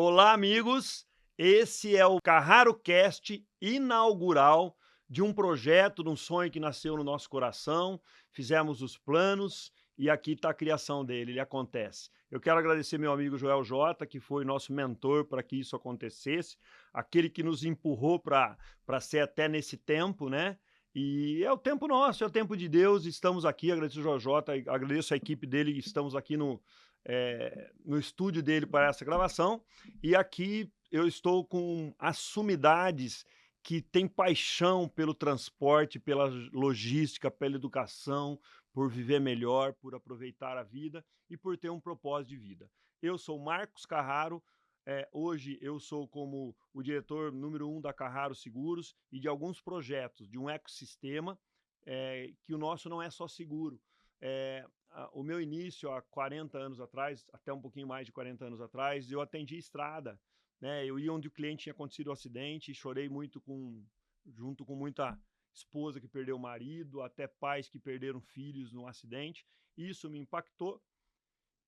Olá, amigos! Esse é o CarraroCast inaugural de um projeto, de um sonho que nasceu no nosso coração. Fizemos os planos e aqui está a criação dele, ele acontece. Eu quero agradecer meu amigo Joel Jota, que foi nosso mentor para que isso acontecesse, aquele que nos empurrou para ser até nesse tempo, né? E é o tempo nosso, é o tempo de Deus, estamos aqui, agradeço o Joel Jota, agradeço a equipe dele, estamos aqui no estúdio dele para essa gravação, e aqui eu estou com as sumidades que têm paixão pelo transporte, pela logística, pela educação, por viver melhor, por aproveitar a vida e por ter um propósito de vida. Eu sou Marcos Carraro, hoje eu sou como o diretor número 1 da Carraro Seguros e de alguns projetos, de um ecossistema, que o nosso não é só seguro. O meu início há 40 anos atrás, até um pouquinho mais de 40 anos atrás, eu atendi estrada, né? Eu ia onde o cliente tinha acontecido o acidente, chorei muito junto com muita esposa que perdeu o marido, até pais que perderam filhos no acidente. Isso me impactou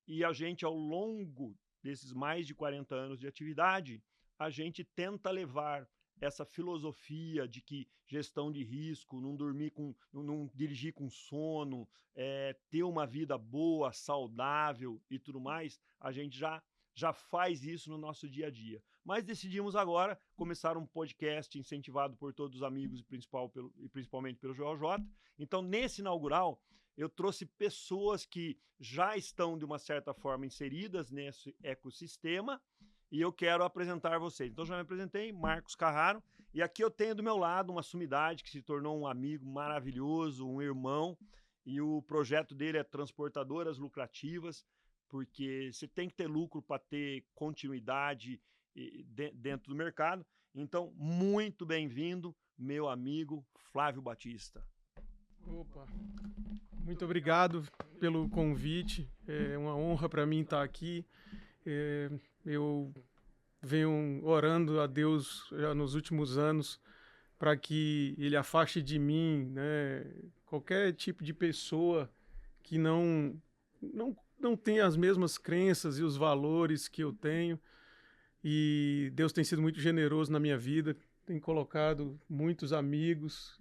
e a gente, ao longo desses mais de 40 anos de atividade, a gente tenta levar essa filosofia de que gestão de risco, não dirigir com sono, ter uma vida boa, saudável e tudo mais, a gente já faz isso no nosso dia a dia. Mas decidimos agora começar um podcast incentivado por todos os amigos e principalmente pelo Joel Jota. Então, nesse inaugural, eu trouxe pessoas que já estão, de uma certa forma, inseridas nesse ecossistema, e eu quero apresentar vocês. Então, já me apresentei, Marcos Carraro, e aqui eu tenho do meu lado uma sumidade que se tornou um amigo maravilhoso, um irmão, e o projeto dele é Transportadoras Lucrativas, porque você tem que ter lucro para ter continuidade dentro do mercado. Então, muito bem-vindo, meu amigo Flávio Batista. Opa, muito obrigado pelo convite, é uma honra para mim estar aqui. Eu venho orando a Deus já nos últimos anos para que Ele afaste de mim, né, qualquer tipo de pessoa que não tenha as mesmas crenças e os valores que eu tenho. E Deus tem sido muito generoso na minha vida, tem colocado muitos amigos,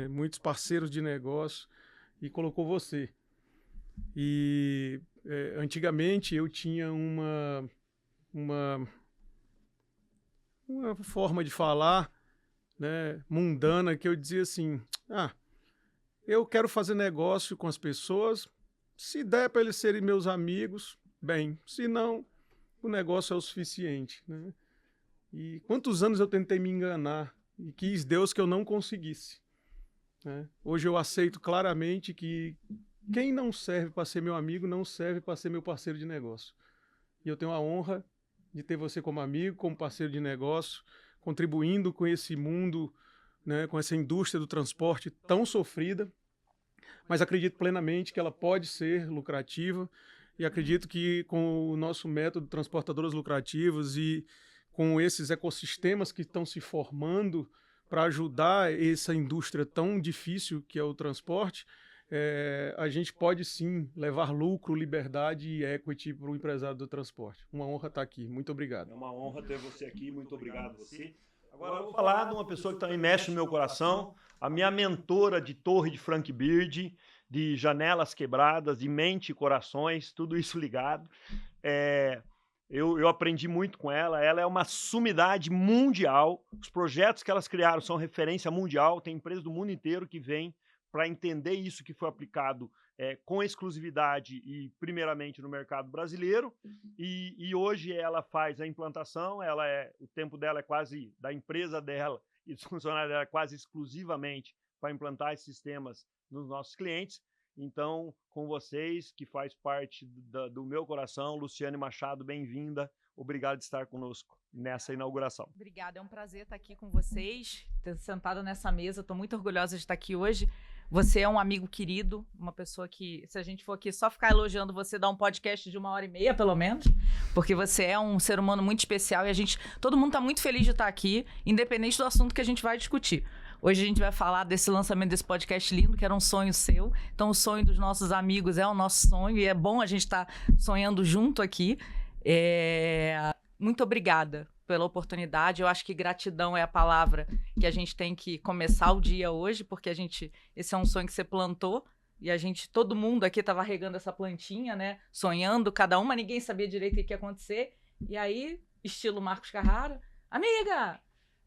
muitos parceiros de negócio e colocou você. E antigamente eu tinha uma forma de falar, né, mundana, que eu dizia assim: eu quero fazer negócio com as pessoas, se der para eles serem meus amigos, bem, se não, o negócio é o suficiente, né? E quantos anos eu tentei me enganar e quis Deus que eu não conseguisse, né? Hoje eu aceito claramente que quem não serve para ser meu amigo não serve para ser meu parceiro de negócio. E eu tenho a honra de ter você como amigo, como parceiro de negócio, contribuindo com esse mundo, né, com essa indústria do transporte tão sofrida, mas acredito plenamente que ela pode ser lucrativa e acredito que com o nosso método Transportadoras Lucrativas e com esses ecossistemas que estão se formando para ajudar essa indústria tão difícil que é o transporte, a gente pode sim levar lucro, liberdade e equity para o empresário do transporte. Uma honra estar aqui. Muito obrigado. É uma honra ter você aqui. Muito obrigado a você. Agora eu vou falar de uma pessoa que também mexe no meu coração, a minha mentora de Torre de Frank Bird, de Janelas Quebradas, de Mente e Corações, tudo isso ligado. Eu aprendi muito com ela. Ela é uma sumidade mundial. Os projetos que elas criaram são referência mundial. Tem empresas do mundo inteiro que vêm para entender isso que foi aplicado com exclusividade e primeiramente no mercado brasileiro, e hoje ela faz a implantação, o tempo dela é quase, da empresa dela e dos funcionários dela, quase exclusivamente para implantar esses sistemas nos nossos clientes. Então, com vocês, que faz parte do meu coração, Luciane Machado, bem-vinda, obrigado de estar conosco nessa inauguração. Obrigada, é um prazer estar aqui com vocês, ter sentado nessa mesa, estou muito orgulhosa de estar aqui hoje. Você é um amigo querido, uma pessoa que, se a gente for aqui só ficar elogiando você, dá um podcast de 1h30, pelo menos, porque você é um ser humano muito especial e todo mundo está muito feliz de estar aqui, independente do assunto que a gente vai discutir. Hoje a gente vai falar desse lançamento desse podcast lindo, que era um sonho seu. Então, o sonho dos nossos amigos é o nosso sonho e é bom a gente estar sonhando junto aqui. muito obrigada pela oportunidade. Eu acho que gratidão é a palavra que a gente tem que começar o dia hoje, porque esse é um sonho que você plantou, e todo mundo aqui estava regando essa plantinha, né? Sonhando, cada uma, ninguém sabia direito o que ia acontecer. E aí, estilo Marcos Carrara, amiga,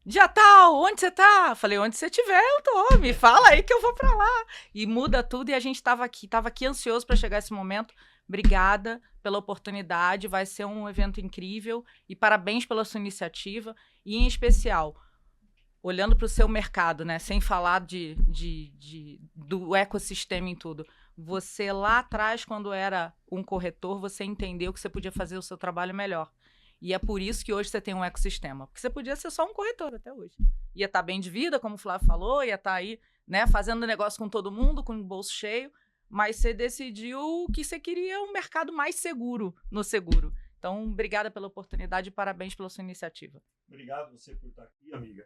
dia tal, onde você tá? Falei, onde você estiver, eu tô, me fala aí que eu vou pra lá. E muda tudo, e a gente tava aqui ansioso para chegar esse momento. Obrigada pela oportunidade, vai ser um evento incrível, e parabéns pela sua iniciativa, e em especial, olhando para o seu mercado, né, sem falar do ecossistema em tudo. Você lá atrás, quando era um corretor, você entendeu que você podia fazer o seu trabalho melhor. E é por isso que hoje você tem um ecossistema. Porque você podia ser só um corretor até hoje. Ia estar bem de vida, como o Flávio falou, ia estar aí, né, fazendo negócio com todo mundo, com o bolso cheio, mas você decidiu que você queria um mercado mais seguro no seguro. Então, obrigada pela oportunidade e parabéns pela sua iniciativa. Obrigado você por estar aqui, amiga.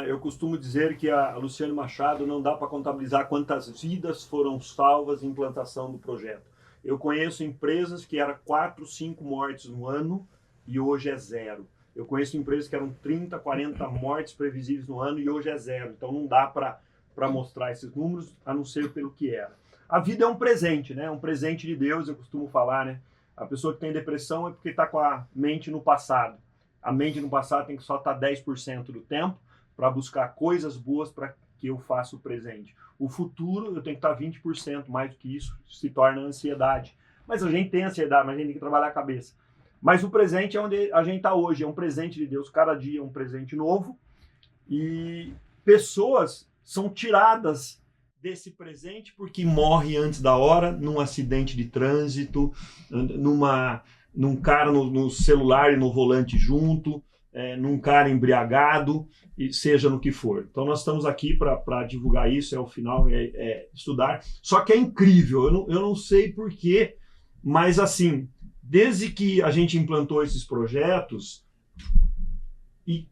Eu costumo dizer que a Luciane Machado não dá para contabilizar quantas vidas foram salvas em implantação do projeto. Eu conheço empresas que eram 4, 5 mortes no ano e hoje é 0. Eu conheço empresas que eram 30, 40 mortes previsíveis no ano e hoje é 0. Então não dá para mostrar esses números, a não ser pelo que era. A vida é um presente, né? Um presente de Deus, eu costumo falar, né? A pessoa que tem depressão é porque está com a mente no passado. A mente no passado tem que só estar 10% do tempo para buscar coisas boas para que eu faça o presente. O futuro, eu tenho que estar 20%, mais do que isso, se torna ansiedade. Mas a gente tem ansiedade, mas a gente tem que trabalhar a cabeça. Mas o presente é onde a gente está hoje, é um presente de Deus. Cada dia é um presente novo. E pessoas são tiradas desse presente porque morre antes da hora, num acidente de trânsito, num cara no celular e no volante junto, num cara embriagado, e seja no que for. Então nós estamos aqui para divulgar isso, o final, estudar. Só que é incrível, eu não sei porquê, mas assim, desde que a gente implantou esses projetos, e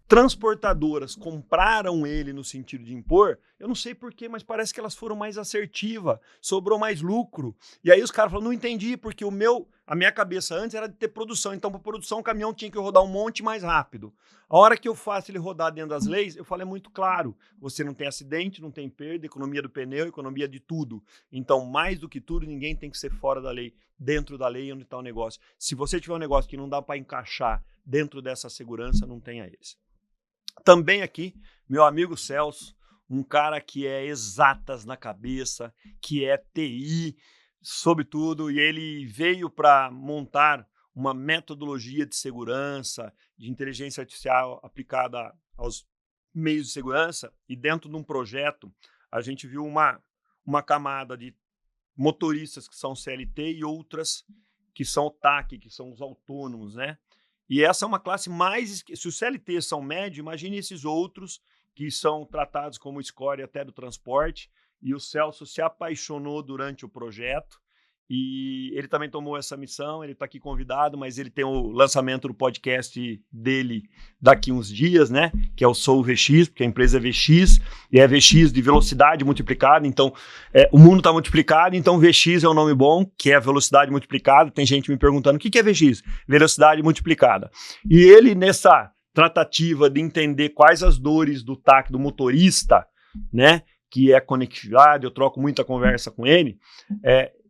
transportadoras compraram ele no sentido de impor, eu não sei porquê, mas parece que elas foram mais assertivas, sobrou mais lucro. E aí os caras falaram, não entendi, porque a minha cabeça antes era de ter produção, então para produção o caminhão tinha que rodar um monte mais rápido. A hora que eu faço ele rodar dentro das leis, eu falo, é muito claro, você não tem acidente, não tem perda, economia do pneu, economia de tudo. Então, mais do que tudo, ninguém tem que ser fora da lei, dentro da lei onde está o negócio. Se você tiver um negócio que não dá para encaixar dentro dessa segurança, não tenha esse. Também aqui, meu amigo Celso, um cara que é exatas na cabeça, que é TI, sobretudo, e ele veio para montar uma metodologia de segurança, de inteligência artificial aplicada aos meios de segurança, e dentro de um projeto a gente viu uma camada de motoristas que são CLT e outras que são o TAC, que são os autônomos, né? E essa é uma classe mais... Se os CLTs são médio, imagine esses outros que são tratados como escória até do transporte. E o Celso se apaixonou durante o projeto. E ele também tomou essa missão, ele está aqui convidado, mas ele tem o lançamento do podcast dele daqui uns dias, né? Que é o Sou VX, porque a empresa é VX, e é VX de velocidade multiplicada, então o mundo está multiplicado, então VX é um nome bom, que é velocidade multiplicada. Tem gente me perguntando, o que é VX? Velocidade multiplicada. E ele, nessa tratativa de entender quais as dores do TAC do motorista, né? Que é conectividade, eu troco muita conversa com ele,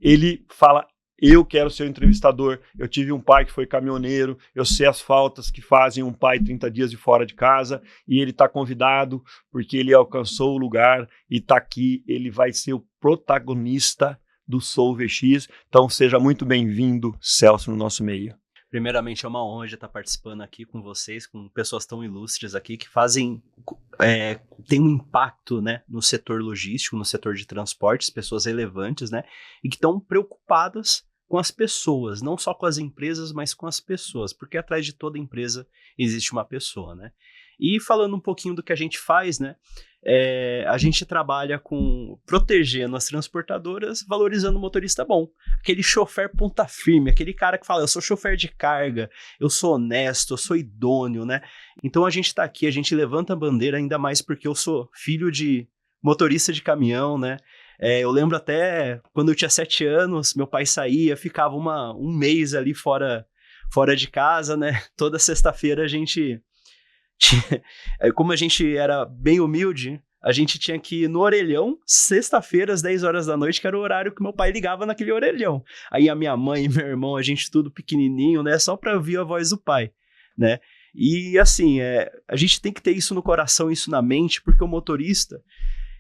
ele fala, eu quero ser o entrevistador, eu tive um pai que foi caminhoneiro, eu sei as faltas que fazem um pai 30 dias de fora de casa, e ele está convidado porque ele alcançou o lugar e está aqui, ele vai ser o protagonista do Sou VX, então seja muito bem-vindo, Celso, no nosso meio. Primeiramente, é uma honra estar participando aqui com vocês, com pessoas tão ilustres aqui, que tem um impacto, né, no setor logístico, no setor de transportes, pessoas relevantes, né, e que estão preocupadas com as pessoas, não só com as empresas, mas com as pessoas, porque atrás de toda empresa existe uma pessoa, né. E falando um pouquinho do que a gente faz, né, a gente trabalha protegendo as transportadoras, valorizando o motorista bom. Aquele chofer ponta firme, aquele cara que fala, eu sou chofer de carga, eu sou honesto, eu sou idôneo, né? Então a gente tá aqui, a gente levanta a bandeira, ainda mais porque eu sou filho de motorista de caminhão, né? Eu lembro até quando eu tinha 7 anos, meu pai saía, ficava um mês ali fora fora de casa, né? Toda sexta-feira a gente como a gente era bem humilde, a gente tinha que ir no orelhão, sexta-feira, às 10 horas da noite, que era o horário que meu pai ligava naquele orelhão. Aí a minha mãe e meu irmão, a gente tudo pequenininho, né? Só pra ouvir a voz do pai, né? E assim, a gente tem que ter isso no coração, isso na mente, porque o motorista,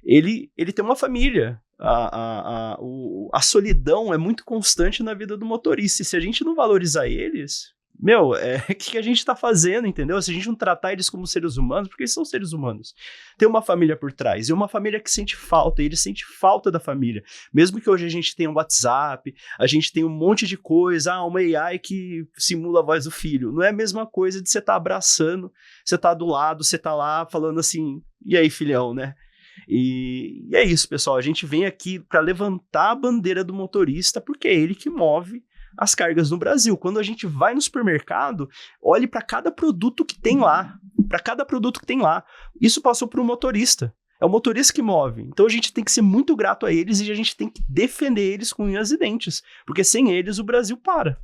ele tem uma família. A solidão é muito constante na vida do motorista. E se a gente não valorizar eles, o que a gente tá fazendo, entendeu? Se a gente não tratar eles como seres humanos, porque eles são seres humanos. Tem uma família por trás, e uma família que sente falta, e ele sente falta da família. Mesmo que hoje a gente tenha um WhatsApp, a gente tem um monte de coisa, uma AI que simula a voz do filho. Não é a mesma coisa de você tá abraçando, você tá do lado, você tá lá falando assim, e aí, filhão, né? E é isso, pessoal. A gente vem aqui para levantar a bandeira do motorista, porque é ele que move as cargas no Brasil. Quando a gente vai no supermercado, olhe para cada produto que tem lá. Isso passou para o motorista. É o motorista que move. Então a gente tem que ser muito grato a eles e a gente tem que defender eles com unhas e dentes. Porque sem eles o Brasil para.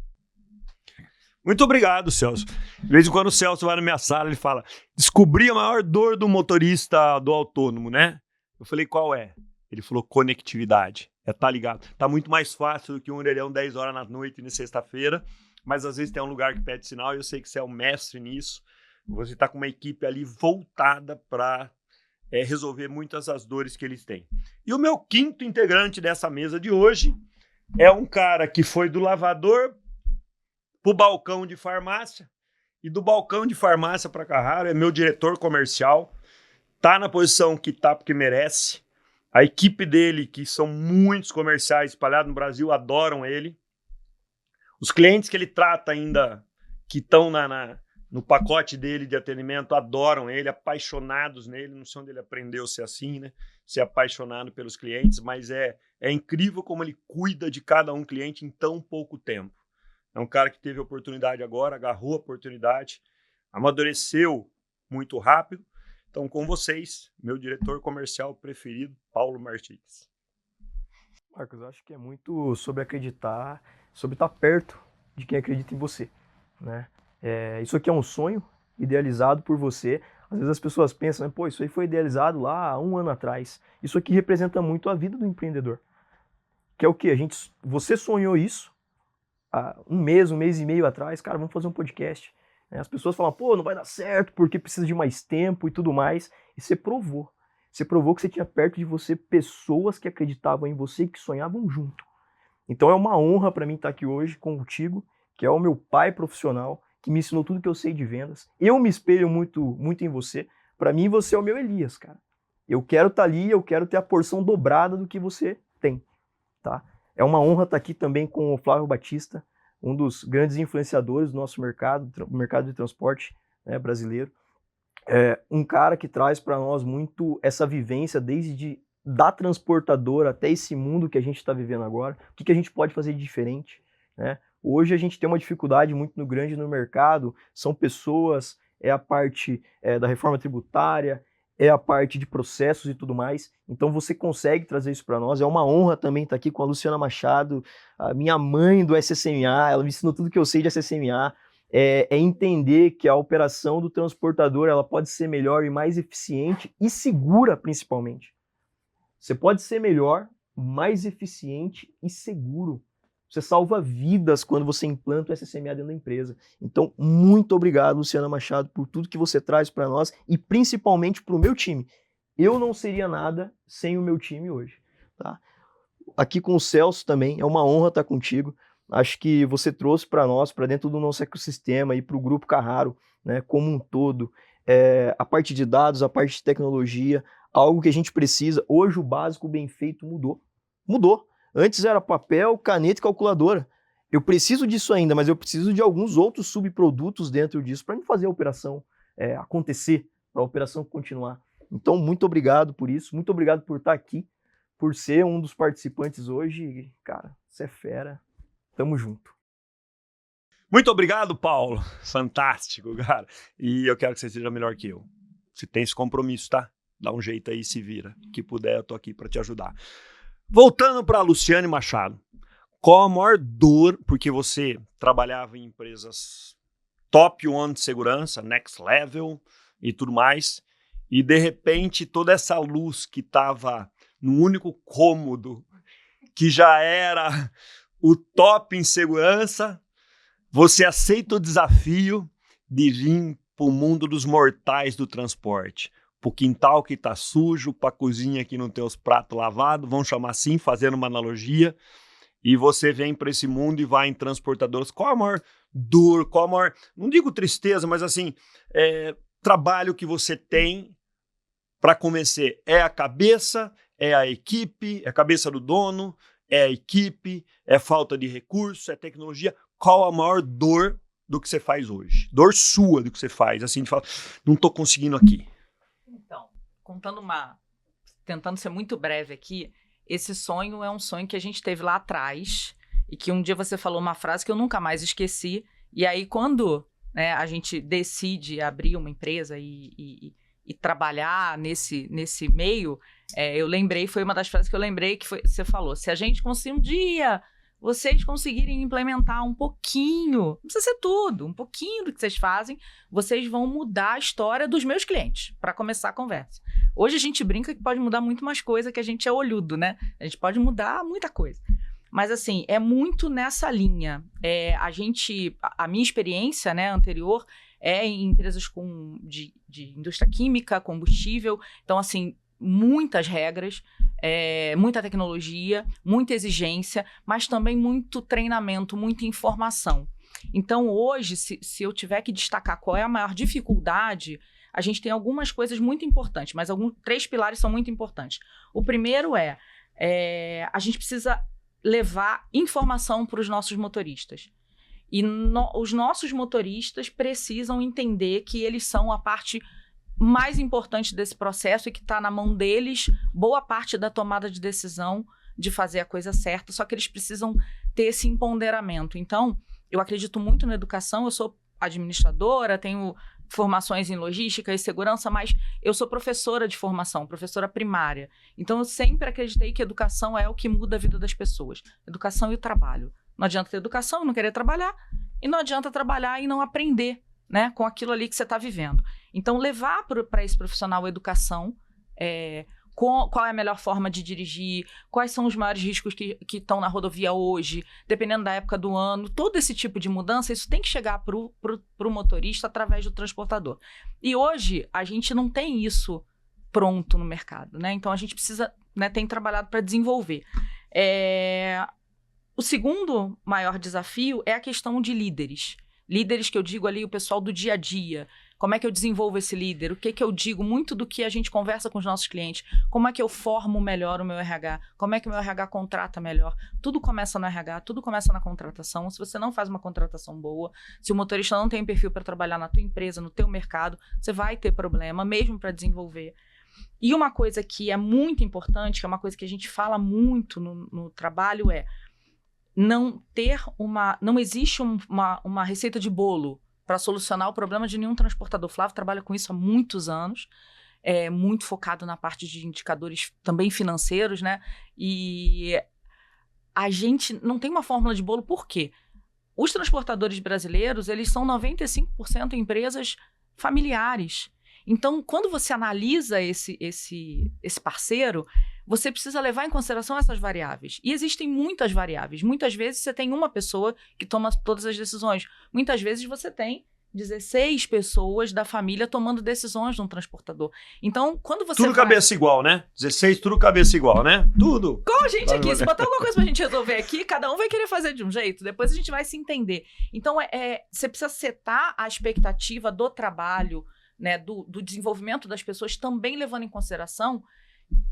Muito obrigado, Celso. De vez em quando o Celso vai na minha sala, ele fala, descobri a maior dor do motorista do autônomo, né? Eu falei, qual é? Ele falou, conectividade. Tá ligado. Tá muito mais fácil do que um orelhão 10 horas da noite na sexta-feira, mas às vezes tem um lugar que pede sinal e eu sei que você é um mestre nisso. Você tá com uma equipe ali voltada para resolver muitas das dores que eles têm. E o meu quinto integrante dessa mesa de hoje é um cara que foi do lavador pro balcão de farmácia e do balcão de farmácia para Carraro, é meu diretor comercial, tá na posição que tá porque merece. A equipe dele, que são muitos comerciais espalhados no Brasil, adoram ele. Os clientes que ele trata ainda, que estão no pacote dele de atendimento, adoram ele, apaixonados nele. Não sei onde ele aprendeu a ser assim, né? Ser apaixonado pelos clientes, mas é incrível como ele cuida de cada um cliente em tão pouco tempo. É um cara que teve a oportunidade agora, agarrou a oportunidade, amadureceu muito rápido. Então, com vocês, meu diretor comercial preferido, Paulo Martins. Marcos, eu acho que é muito sobre acreditar, sobre estar perto de quem acredita em você, né? Isso aqui é um sonho idealizado por você. Às vezes as pessoas pensam, né, pô, isso aí foi idealizado lá há 1 ano atrás. Isso aqui representa muito a vida do empreendedor. Que é o quê? Você sonhou isso há um mês e meio atrás, cara, vamos fazer um podcast. As pessoas falam, pô, não vai dar certo porque precisa de mais tempo e tudo mais. E você provou. Você provou que você tinha perto de você pessoas que acreditavam em você e que sonhavam junto. Então é uma honra para mim estar aqui hoje contigo, que é o meu pai profissional, que me ensinou tudo que eu sei de vendas. Eu me espelho muito, muito em você. Para mim, você é o meu Elias, cara. Eu quero estar ali, eu quero ter a porção dobrada do que você tem, tá? É uma honra estar aqui também com o Flávio Batista, um dos grandes influenciadores do nosso mercado de transporte, né, brasileiro. Um cara que traz para nós muito essa vivência desde da transportadora até esse mundo que a gente está vivendo agora. O que a gente pode fazer de diferente, né? Hoje a gente tem uma dificuldade muito grande no mercado, são pessoas, a parte da reforma tributária, a parte de processos e tudo mais. Então você consegue trazer isso para nós. É uma honra também estar aqui com a Luciana Machado, a minha mãe do SSMA, ela me ensinou tudo que eu sei de SSMA. Entender que a operação do transportador ela pode ser melhor e mais eficiente e segura, principalmente. Você pode ser melhor, mais eficiente e seguro. Você salva vidas quando você implanta o SSMA dentro da empresa. Então, muito obrigado, Luciana Machado, por tudo que você traz para nós e principalmente para o meu time. Eu não seria nada sem o meu time hoje, tá? Aqui com o Celso também, é uma honra estar contigo. Acho que você trouxe para nós, para dentro do nosso ecossistema e para o Grupo Carraro, né, como um todo, a parte de dados, a parte de tecnologia, algo que a gente precisa. Hoje o básico bem feito mudou. Antes era papel, caneta e calculadora. Eu preciso disso ainda, mas eu preciso de alguns outros subprodutos dentro disso para me fazer a operação acontecer, para a operação continuar. Então, muito obrigado por isso, muito obrigado por estar aqui, por ser um dos participantes hoje. Cara, você é fera. Tamo junto. Muito obrigado, Paulo. Fantástico, cara. E eu quero que você seja melhor que eu. Você tem esse compromisso, tá? Dá um jeito aí, se vira. Que puder, eu tô aqui para te ajudar. Voltando para Luciane Machado. qual a maior dor, porque você trabalhava em empresas top 1 de segurança, next level e tudo mais, e de repente toda essa luz que estava no único cômodo, que já era o top em segurança, você aceita o desafio de vir para o mundo dos mortais do transporte, para o quintal que está sujo, para a cozinha que não tem os pratos lavados, vamos chamar assim, fazendo uma analogia, e você vem para esse mundo e vai em transportadoras. Qual a maior dor, qual a maior, não digo tristeza, mas assim, trabalho que você tem para convencer? É a cabeça, é a equipe, é a cabeça do dono, é a equipe, é falta de recurso, é tecnologia. Qual a maior dor do que você faz hoje? Dor sua do que você faz, assim, de falar, não estou conseguindo aqui. Então, tentando ser muito breve aqui, esse sonho é um sonho que a gente teve lá atrás e que um dia você falou uma frase que eu nunca mais esqueci. E aí, quando, né, a gente decide abrir uma empresa e trabalhar nesse meio, eu lembrei, foi uma das frases que eu lembrei que você falou, se a gente conseguir um dia, vocês conseguirem implementar um pouquinho, não precisa ser tudo, um pouquinho do que vocês fazem, vocês vão mudar a história dos meus clientes, para começar a conversa. Hoje a gente brinca que pode mudar muito mais coisa, que a gente é olhudo, né? A gente pode mudar muita coisa. Mas, assim, é muito nessa linha. A minha experiência, né, anterior é em empresas de indústria química, combustível. Então, assim, muitas regras, muita tecnologia, muita exigência, mas também muito treinamento, muita informação. Então, hoje, se eu tiver que destacar qual é a maior dificuldade, a gente tem algumas coisas muito importantes, mas 3 pilares são muito importantes. O primeiro a gente precisa levar informação para os nossos motoristas. E os nossos motoristas precisam entender que eles são a parte mais importante desse processo e que está na mão deles boa parte da tomada de decisão de fazer a coisa certa, só que eles precisam ter esse empoderamento. Então, eu acredito muito na educação, eu sou administradora, tenho formações em logística e segurança, mas eu sou professora de formação, professora primária. Então, eu sempre acreditei que educação é o que muda a vida das pessoas. Educação e o trabalho. Não adianta ter educação e não querer trabalhar, e não adianta trabalhar e não aprender, né, com aquilo ali que você está vivendo. Então, levar para esse profissional a educação, qual é a melhor forma de dirigir, quais são os maiores riscos que estão na rodovia hoje, dependendo da época do ano, todo esse tipo de mudança, isso tem que chegar para o motorista através do transportador. E hoje, a gente não tem isso pronto no mercado, né? Então, a gente precisa, né, tem trabalhado para desenvolver. O segundo maior desafio é a questão de líderes. Líderes que eu digo ali, o pessoal do dia a dia. Como é que eu desenvolvo esse líder? O que eu digo? Muito do que a gente conversa com os nossos clientes. Como é que eu formo melhor o meu RH? Como é que o meu RH contrata melhor? Tudo começa no RH, tudo começa na contratação. Se você não faz uma contratação boa, se o motorista não tem perfil para trabalhar na tua empresa, no teu mercado, você vai ter problema, mesmo para desenvolver. E uma coisa que é muito importante, que é uma coisa que a gente fala muito no trabalho, não existe uma receita de bolo para solucionar o problema de nenhum transportador. Flávio trabalha com isso há muitos anos, muito focado na parte de indicadores também financeiros, né? E a gente não tem uma fórmula de bolo, por quê? Os transportadores brasileiros, eles são 95% empresas familiares. Então, quando você analisa esse parceiro, você precisa levar em consideração essas variáveis. E existem muitas variáveis. Muitas vezes você tem uma pessoa que toma todas as decisões. Muitas vezes você tem 16 pessoas da família tomando decisões de um transportador. Então, quando você cabeça igual, né? 16, tudo cabeça igual, né? Tudo. Igual a gente aqui. Se botar alguma coisa pra gente resolver aqui, cada um vai querer fazer de um jeito. Depois a gente vai se entender. Então, você precisa setar a expectativa do trabalho, né, do desenvolvimento das pessoas, também levando em consideração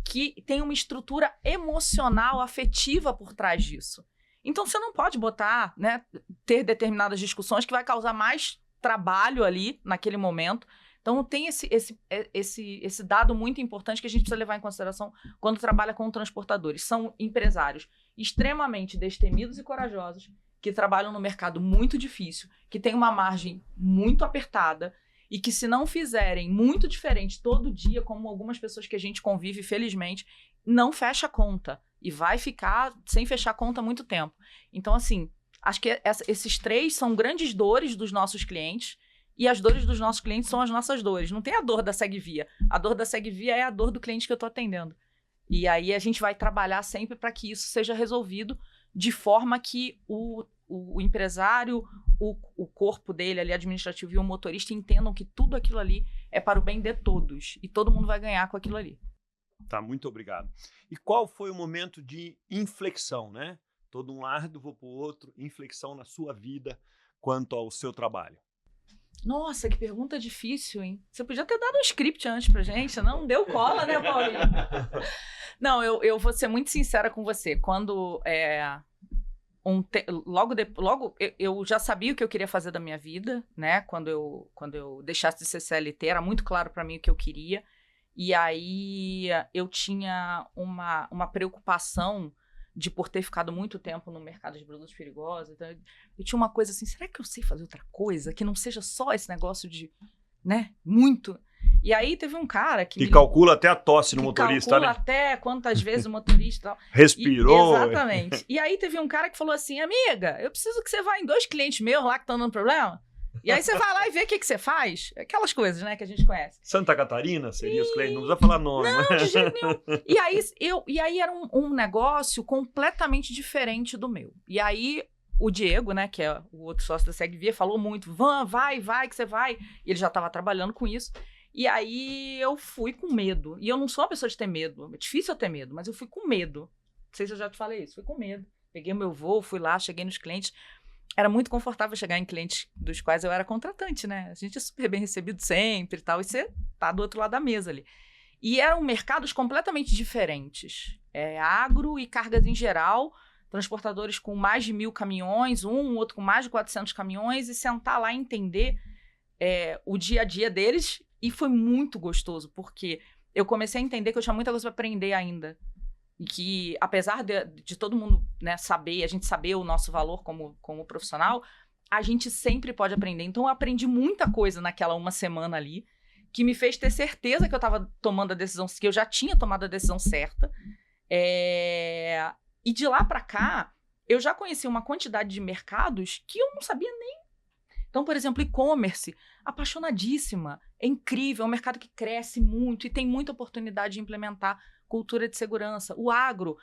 que tem uma estrutura emocional, afetiva por trás disso. Então, você não pode botar, né, ter determinadas discussões que vai causar mais trabalho ali, naquele momento. Então, tem esse dado muito importante que a gente precisa levar em consideração quando trabalha com transportadores. São empresários extremamente destemidos e corajosos, que trabalham no mercado muito difícil, que tem uma margem muito apertada, e que se não fizerem muito diferente todo dia, como algumas pessoas que a gente convive, felizmente, não fecha a conta. e vai ficar sem fechar conta há muito tempo. Então, assim, acho que esses 3 são grandes dores dos nossos clientes, e as dores dos nossos clientes são as nossas dores. Não tem a dor da Segvia. A dor da Segvia é a dor do cliente que eu estou atendendo. E aí a gente vai trabalhar sempre para que isso seja resolvido de forma que o empresário, o corpo dele ali, administrativo, e o motorista entendam que tudo aquilo ali é para o bem de todos. E todo mundo vai ganhar com aquilo ali. Tá, muito obrigado. E qual foi o momento de inflexão, né? Todo um lado, vou para o outro, inflexão na sua vida quanto ao seu trabalho. Nossa, que pergunta difícil, hein? Você podia ter dado um script antes pra gente, não deu cola, né, Paulinho? Não, eu vou ser muito sincera com você. Quando logo eu já sabia o que eu queria fazer da minha vida, né? Quando eu deixasse de ser CLT, era muito claro pra mim o que eu queria. E aí eu tinha uma preocupação de por ter ficado muito tempo no mercado de produtos perigosos. Então eu tinha uma coisa assim, será que eu sei fazer outra coisa? Que não seja só esse negócio de, né, muito. E aí teve um cara que calcula até a tosse no motorista, calcula, né? até quantas vezes o motorista... Tal. Respirou. Exatamente. E aí teve um cara que falou assim, amiga, eu preciso que você vá em 2 clientes meus lá que estão dando problema. E aí você vai lá e vê o que você faz. Aquelas coisas, né, que a gente conhece. Santa Catarina seria os clientes, não precisa falar nome. Não, de jeito nenhum. E aí era um negócio completamente diferente do meu. E aí o Diego, né, que é o outro sócio da Segvia, falou muito, vai, que você vai. E ele já estava trabalhando com isso. E aí eu fui com medo. E eu não sou uma pessoa de ter medo. É difícil eu ter medo, mas eu fui com medo. Não sei se eu já te falei isso. Fui com medo. Peguei o meu voo, fui lá, cheguei nos clientes. Era muito confortável chegar em clientes dos quais eu era contratante, né? A gente é super bem recebido sempre e tal. E você tá do outro lado da mesa ali. E eram mercados completamente diferentes. Agro e cargas em geral. Transportadores com mais de 1.000 caminhões, outro com mais de 400 caminhões. E sentar lá e entender o dia a dia deles. E foi muito gostoso, porque eu comecei a entender que eu tinha muita coisa para aprender ainda. E que, apesar de todo mundo, né, a gente saber o nosso valor como profissional, a gente sempre pode aprender. Então, eu aprendi muita coisa naquela uma semana ali, que me fez ter certeza que eu estava tomando a decisão, que eu já tinha tomado a decisão certa. E de lá para cá, eu já conheci uma quantidade de mercados que eu não sabia nem. Então, por exemplo, e-commerce, apaixonadíssima, é incrível, é um mercado que cresce muito e tem muita oportunidade de implementar cultura de segurança. O agro,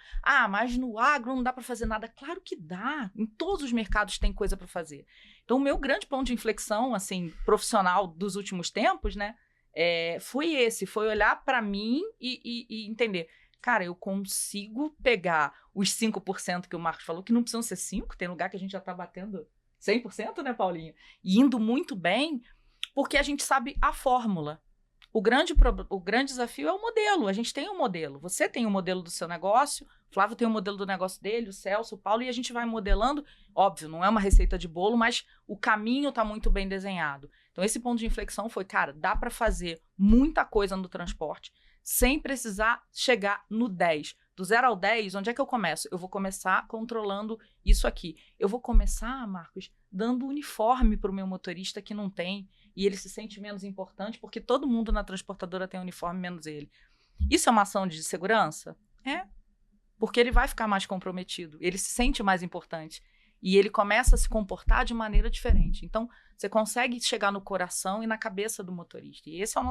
mas no agro não dá para fazer nada. Claro que dá, em todos os mercados tem coisa para fazer. Então, o meu grande ponto de inflexão, assim, profissional dos últimos tempos, né, foi olhar para mim e entender, cara, eu consigo pegar os 5% que o Marcos falou, que não precisam ser 5%, tem lugar que a gente já está batendo 100%, né, Paulinho? E indo muito bem, porque a gente sabe a fórmula. O grande desafio é o modelo. A gente tem um modelo. Você tem um modelo do seu negócio, o Flávio tem um modelo do negócio dele, o Celso, o Paulo, e a gente vai modelando. Óbvio, não é uma receita de bolo, mas o caminho está muito bem desenhado. Então, esse ponto de inflexão foi, cara, dá para fazer muita coisa no transporte sem precisar chegar no 10. Do 0 ao 10, onde é que eu começo? Eu vou começar controlando isso aqui. Eu vou começar, Marcos, dando uniforme para o meu motorista que não tem, e ele se sente menos importante, porque todo mundo na transportadora tem uniforme, menos ele. Isso é uma ação de segurança? Porque ele vai ficar mais comprometido, ele se sente mais importante, e ele começa a se comportar de maneira diferente. Então, você consegue chegar no coração e na cabeça do motorista. E esse é o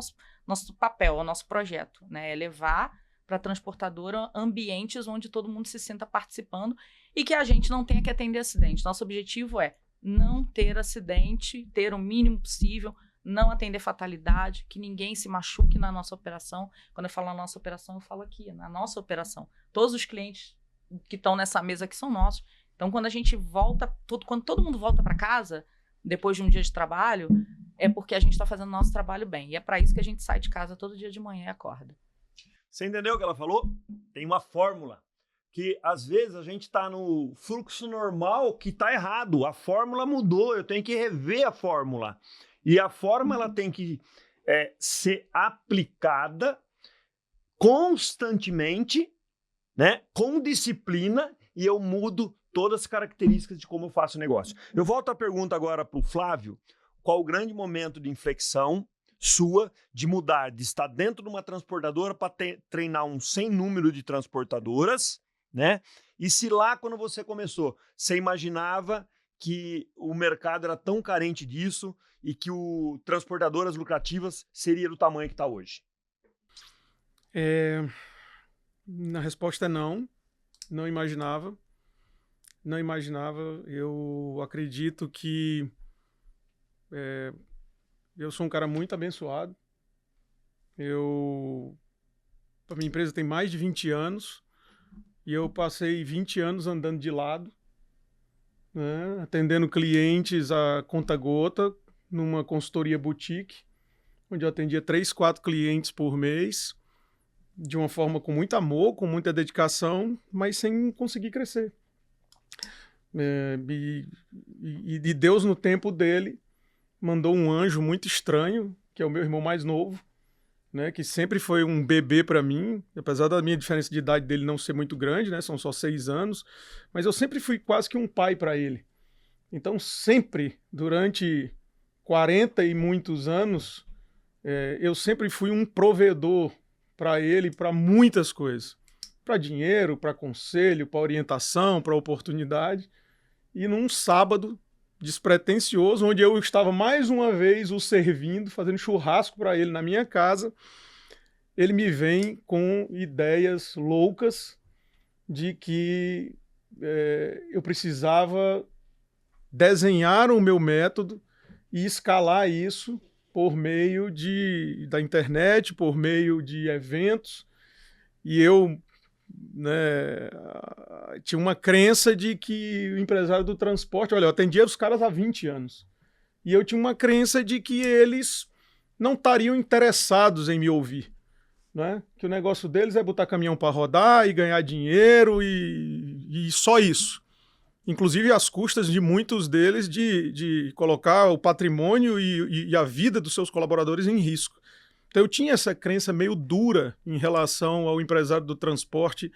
nosso papel, é o nosso projeto, né? É levar para a transportadora ambientes onde todo mundo se sinta participando e que a gente não tenha que atender acidente. Nosso objetivo é não ter acidente, ter o mínimo possível, não atender fatalidade, que ninguém se machuque na nossa operação. Quando eu falo na nossa operação, eu falo aqui, na nossa operação. Todos os clientes que estão nessa mesa aqui são nossos. Então, quando a gente volta, quando todo mundo volta para casa, depois de um dia de trabalho, é porque a gente está fazendo o nosso trabalho bem. E é para isso que a gente sai de casa todo dia de manhã e acorda. Você entendeu o que ela falou? Tem uma fórmula que, às vezes, a gente está no fluxo normal que está errado. A fórmula mudou, eu tenho que rever a fórmula. E a fórmula ela tem que ser aplicada constantemente, né, com disciplina, e eu mudo todas as características de como eu faço o negócio. Eu volto a pergunta agora para o Flávio. Qual o grande momento de inflexão sua de mudar, de estar dentro de uma transportadora para treinar um sem número de transportadoras, né? E se lá, quando você começou, você imaginava que o mercado era tão carente disso e que o transportadoras lucrativas seria do tamanho que está hoje? Na resposta é não. Não imaginava. Não imaginava. Eu acredito que eu sou um cara muito abençoado. A minha empresa tem mais de 20 anos e eu passei 20 anos andando de lado, né, atendendo clientes a conta-gota numa consultoria boutique, onde eu atendia 3, 4 clientes por mês, de uma forma com muito amor, com muita dedicação, mas sem conseguir crescer. E Deus, no tempo dele, mandou um anjo muito estranho, que é o meu irmão mais novo, né, que sempre foi um bebê para mim, apesar da minha diferença de idade dele não ser muito grande, né, são só 6 anos, mas eu sempre fui quase que um pai para ele. Então, sempre, durante 40 e muitos anos, eu sempre fui um provedor para ele, para muitas coisas. Para dinheiro, para conselho, para orientação, para oportunidade. E num sábado despretensioso, onde eu estava mais uma vez o servindo, fazendo churrasco para ele na minha casa, ele me vem com ideias loucas de que eu precisava desenhar o meu método e escalar isso por meio da internet, por meio de eventos. E eu, né, tinha uma crença de que o empresário do transporte... Olha, eu atendia os caras há 20 anos. E eu tinha uma crença de que eles não estariam interessados em me ouvir, né? Que o negócio deles é botar caminhão para rodar e ganhar dinheiro e só isso. Inclusive às custas de muitos deles de colocar o patrimônio e a vida dos seus colaboradores em risco. Então eu tinha essa crença meio dura em relação ao empresário do transporte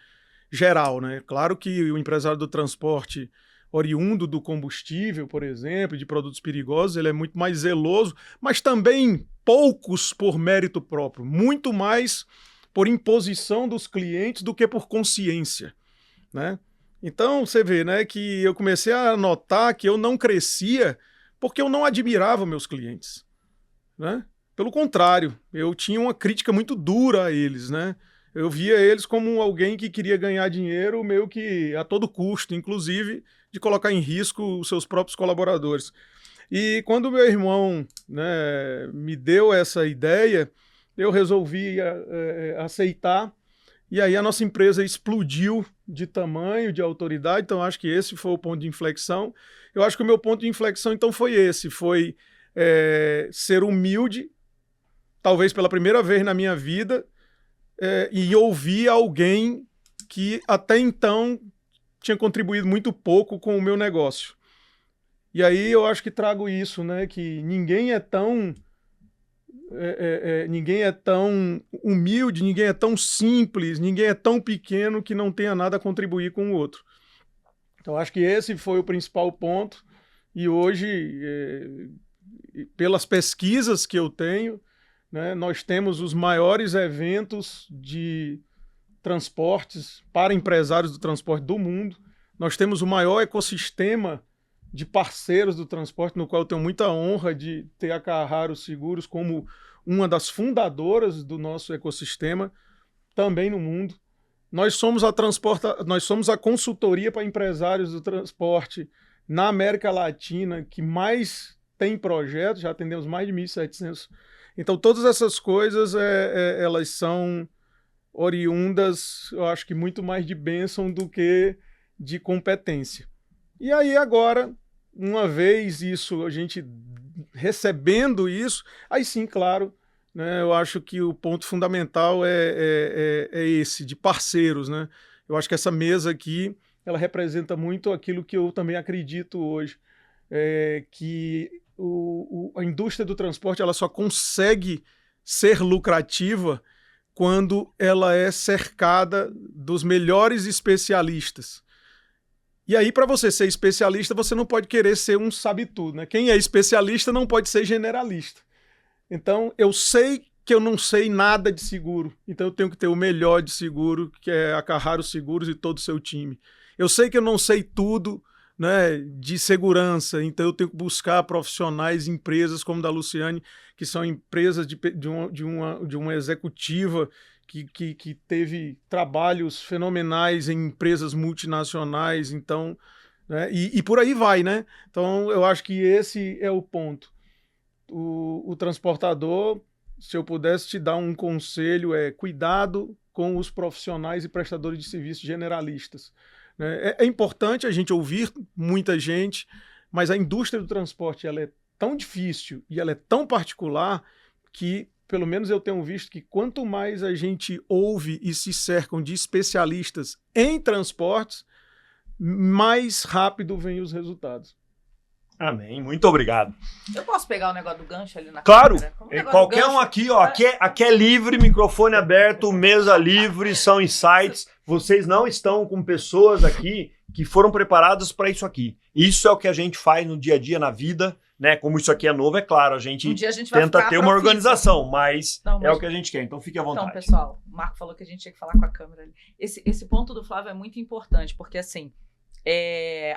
geral, né? Claro que o empresário do transporte oriundo do combustível, por exemplo, de produtos perigosos, ele é muito mais zeloso, mas também poucos por mérito próprio, muito mais por imposição dos clientes do que por consciência, né? Então você vê, né, que eu comecei a notar que eu não crescia porque eu não admirava meus clientes, né? Pelo contrário, eu tinha uma crítica muito dura a eles, né? Eu via eles como alguém que queria ganhar dinheiro meio que a todo custo, inclusive de colocar em risco os seus próprios colaboradores. E quando meu irmão, né, me deu essa ideia, eu resolvi aceitar, e aí a nossa empresa explodiu de tamanho, de autoridade. Então acho que esse foi o ponto de inflexão. Eu acho que o meu ponto de inflexão então foi esse, foi ser humilde, talvez pela primeira vez na minha vida, e ouvir alguém que até então tinha contribuído muito pouco com o meu negócio. E aí eu acho que trago isso, né, que ninguém é tão humilde, ninguém é tão simples, ninguém é tão pequeno que não tenha nada a contribuir com o outro. Então acho que esse foi o principal ponto, e hoje, pelas pesquisas que eu tenho, né, nós temos os maiores eventos de transportes para empresários do transporte do mundo. Nós temos o maior ecossistema de parceiros do transporte, no qual eu tenho muita honra de ter a Carraro Seguros como uma das fundadoras do nosso ecossistema, também no mundo. Nós somos a consultoria para empresários do transporte na América Latina que mais tem projetos, já atendemos mais de 1.700. Então, todas essas coisas, elas são oriundas, eu acho que muito mais de bênção do que de competência. E aí agora, uma vez isso, a gente recebendo isso, aí sim, claro, né, eu acho que o ponto fundamental é esse, de parceiros, né? Eu acho que essa mesa aqui, ela representa muito aquilo que eu também acredito hoje, que a indústria do transporte ela só consegue ser lucrativa quando ela é cercada dos melhores especialistas. E aí, para você ser especialista, você não pode querer ser um sabe-tudo, né? Quem é especialista não pode ser generalista. Então, eu sei que eu não sei nada de seguro. Então eu tenho que ter o melhor de seguro, que é a Carraro Seguros e todo o seu time. Eu sei que eu não sei tudo, né, de segurança, então eu tenho que buscar profissionais, empresas como da Luciane, que são empresas de uma executiva que teve trabalhos fenomenais em empresas multinacionais, então, né, e por aí vai, né? Então eu acho que esse é o ponto. O transportador, se eu pudesse te dar um conselho, é cuidado com os profissionais e prestadores de serviços generalistas. Né? É importante a gente ouvir muita gente, mas a indústria do transporte ela é tão difícil e ela é tão particular que, pelo menos eu tenho visto que quanto mais a gente ouve e se cercam de especialistas em transportes, mais rápido vêm os resultados. Amém, muito obrigado. Eu posso pegar o negócio do gancho ali na Claro, câmera? Como o negócio qualquer do gancho? um aqui, ó, aqui é livre, microfone aberto, mesa livre, são insights. Vocês não estão com pessoas aqui que foram preparadas para isso aqui. Isso é o que a gente faz no dia a dia, na vida, né? Como isso aqui é novo, é claro, a gente Um dia a gente vai tenta ficar ter uma profissa. organização, mas Não, é o que a gente quer, então fique à vontade. Então, pessoal, o Marco falou que a gente tinha que falar com a câmera ali. Esse ponto do Flávio é muito importante, porque assim,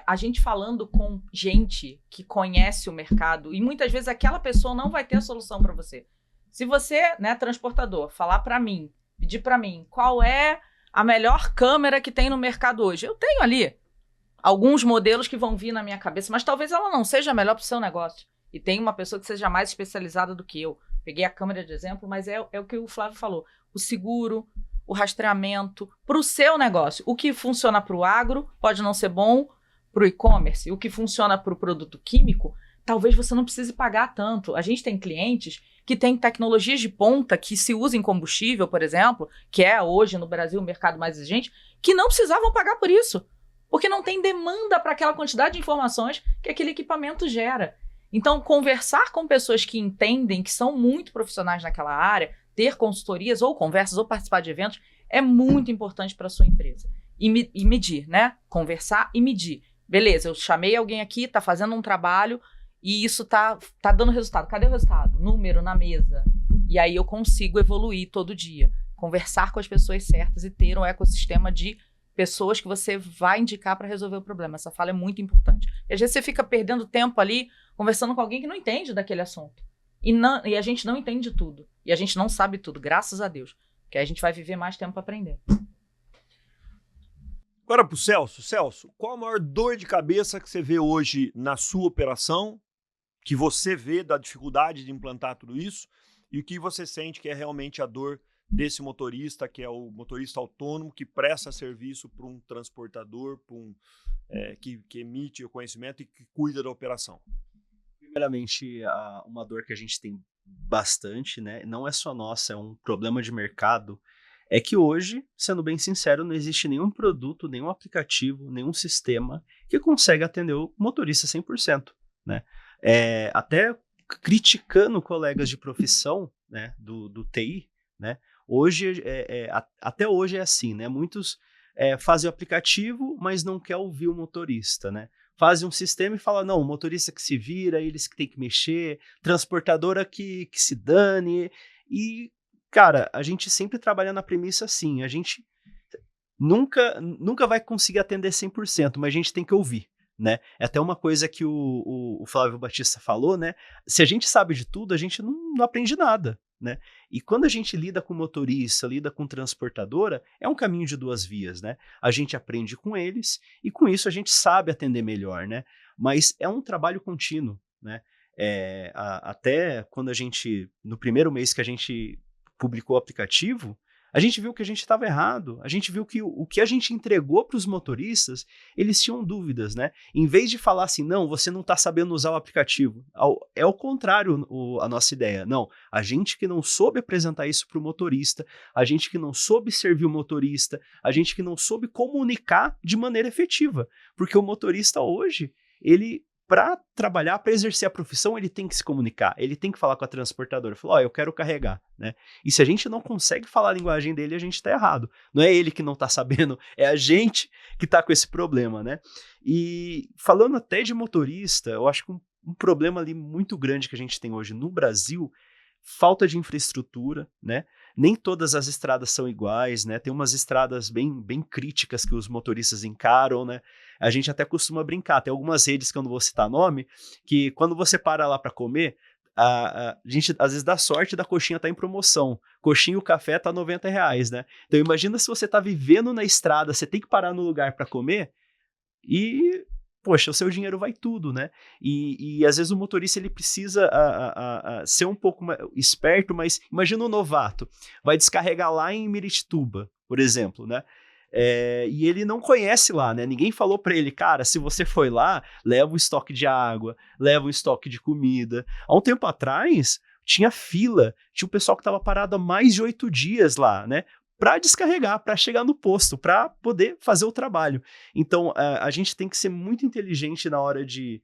a gente falando com gente que conhece o mercado, e muitas vezes aquela pessoa não vai ter a solução para você. Se você, né, transportador, falar para mim, pedir para mim qual é a melhor câmera que tem no mercado hoje, eu tenho ali alguns modelos que vão vir na minha cabeça, mas talvez ela não seja a melhor para o seu negócio. E tem uma pessoa que seja mais especializada do que eu. Peguei a câmera de exemplo, mas é o que o Flávio falou. O seguro, o rastreamento, para o seu negócio. O que funciona para o agro pode não ser bom para o e-commerce. O que funciona para o produto químico, talvez você não precise pagar tanto. A gente tem clientes que têm tecnologias de ponta que se usam em combustível, por exemplo, que é hoje no Brasil o mercado mais exigente, que não precisavam pagar por isso, porque não tem demanda para aquela quantidade de informações que aquele equipamento gera. Então, conversar com pessoas que entendem, que são muito profissionais naquela área, ter consultorias ou conversas ou participar de eventos é muito importante para a sua empresa. E medir, né? Conversar e medir. Beleza, eu chamei alguém aqui, está fazendo um trabalho e isso tá dando resultado. Cadê o resultado? Número na mesa. E aí eu consigo evoluir todo dia. Conversar com as pessoas certas e ter um ecossistema de pessoas que você vai indicar para resolver o problema. Essa fala é muito importante. E às vezes você fica perdendo tempo ali conversando com alguém que não entende daquele assunto. E a gente não entende tudo. E a gente não sabe tudo, graças a Deus. Porque a gente vai viver mais tempo para aprender. Agora para o Celso. Celso, qual a maior dor de cabeça que você vê hoje na sua operação, que você vê da dificuldade de implantar tudo isso, e o que você sente que é realmente a dor desse motorista, que é o motorista autônomo, que presta serviço para um transportador, para que emite o conhecimento e que cuida da operação? Primeiramente, uma dor que a gente tem bastante, né? Não é só nossa, é um problema de mercado, é que hoje, sendo bem sincero, não existe nenhum produto, nenhum aplicativo, nenhum sistema que consegue atender o motorista 100%, né? Até criticando colegas de profissão, né, do TI, né? Hoje, até hoje é assim, né? Muitos fazem o aplicativo, mas não quer ouvir o motorista, né? Fazem um sistema e falam, não, o motorista que se vira, eles que tem que mexer, transportadora que se dane. E, cara, a gente sempre trabalha na premissa assim, a gente nunca vai conseguir atender 100%, mas a gente tem que ouvir, né? É até uma coisa que o Flávio Batista falou, né? Se a gente sabe de tudo, a gente não aprende nada, né? E quando a gente lida com motorista, lida com transportadora, é um caminho de duas vias, né? A gente aprende com eles e com isso a gente sabe atender melhor, né? Mas é um trabalho contínuo, né? Até quando no primeiro mês que a gente publicou o aplicativo, a gente viu que a gente estava errado, a gente viu que o que a gente entregou para os motoristas, eles tinham dúvidas, né? Em vez de falar assim, não, você não está sabendo usar o aplicativo, é o contrário a nossa ideia. Não, a gente que não soube apresentar isso para o motorista, a gente que não soube servir o motorista, a gente que não soube comunicar de maneira efetiva, porque o motorista hoje, ele... Para trabalhar, para exercer a profissão, ele tem que se comunicar, ele tem que falar com a transportadora, falar, eu quero carregar, né? E se a gente não consegue falar a linguagem dele, a gente está errado. Não é ele que não está sabendo, é a gente que está com esse problema, né? E falando até de motorista, eu acho que um problema ali muito grande que a gente tem hoje no Brasil falta de infraestrutura, né? Nem todas as estradas são iguais, né? Tem umas estradas bem críticas que os motoristas encaram, né? A gente até costuma brincar, tem algumas redes que eu não vou citar nome, que quando você para lá para comer, a gente às vezes dá sorte da coxinha tá em promoção. Coxinha e o café tá R$90, né? Então imagina se você tá vivendo na estrada, você tem que parar no lugar para comer e, poxa, o seu dinheiro vai tudo, né? E às vezes o motorista ele precisa ser um pouco mais esperto, mas imagina um novato, vai descarregar lá em Miritituba, por exemplo, né? E ele não conhece lá, né? Ninguém falou pra ele, cara, se você foi lá, leva um estoque de água, leva um estoque de comida. Há um tempo atrás, tinha fila, tinha o pessoal que estava parado há mais de 8 dias lá, né? Para descarregar, para chegar no posto, para poder fazer o trabalho. Então, a gente tem que ser muito inteligente na hora de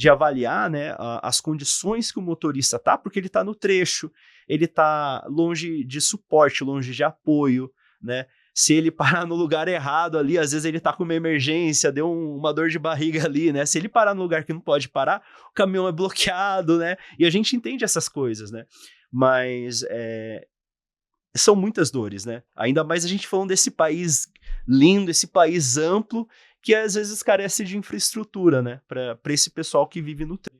avaliar, né, as condições que o motorista tá, porque ele tá no trecho, ele tá longe de suporte, longe de apoio, né? Se ele parar no lugar errado ali, às vezes ele tá com uma emergência, deu uma dor de barriga ali, né? Se ele parar no lugar que não pode parar, o caminhão é bloqueado, né? E a gente entende essas coisas, né? Mas são muitas dores, né? Ainda mais a gente falando desse país lindo, esse país amplo, que às vezes carece de infraestrutura, né? Para esse pessoal que vive no trecho.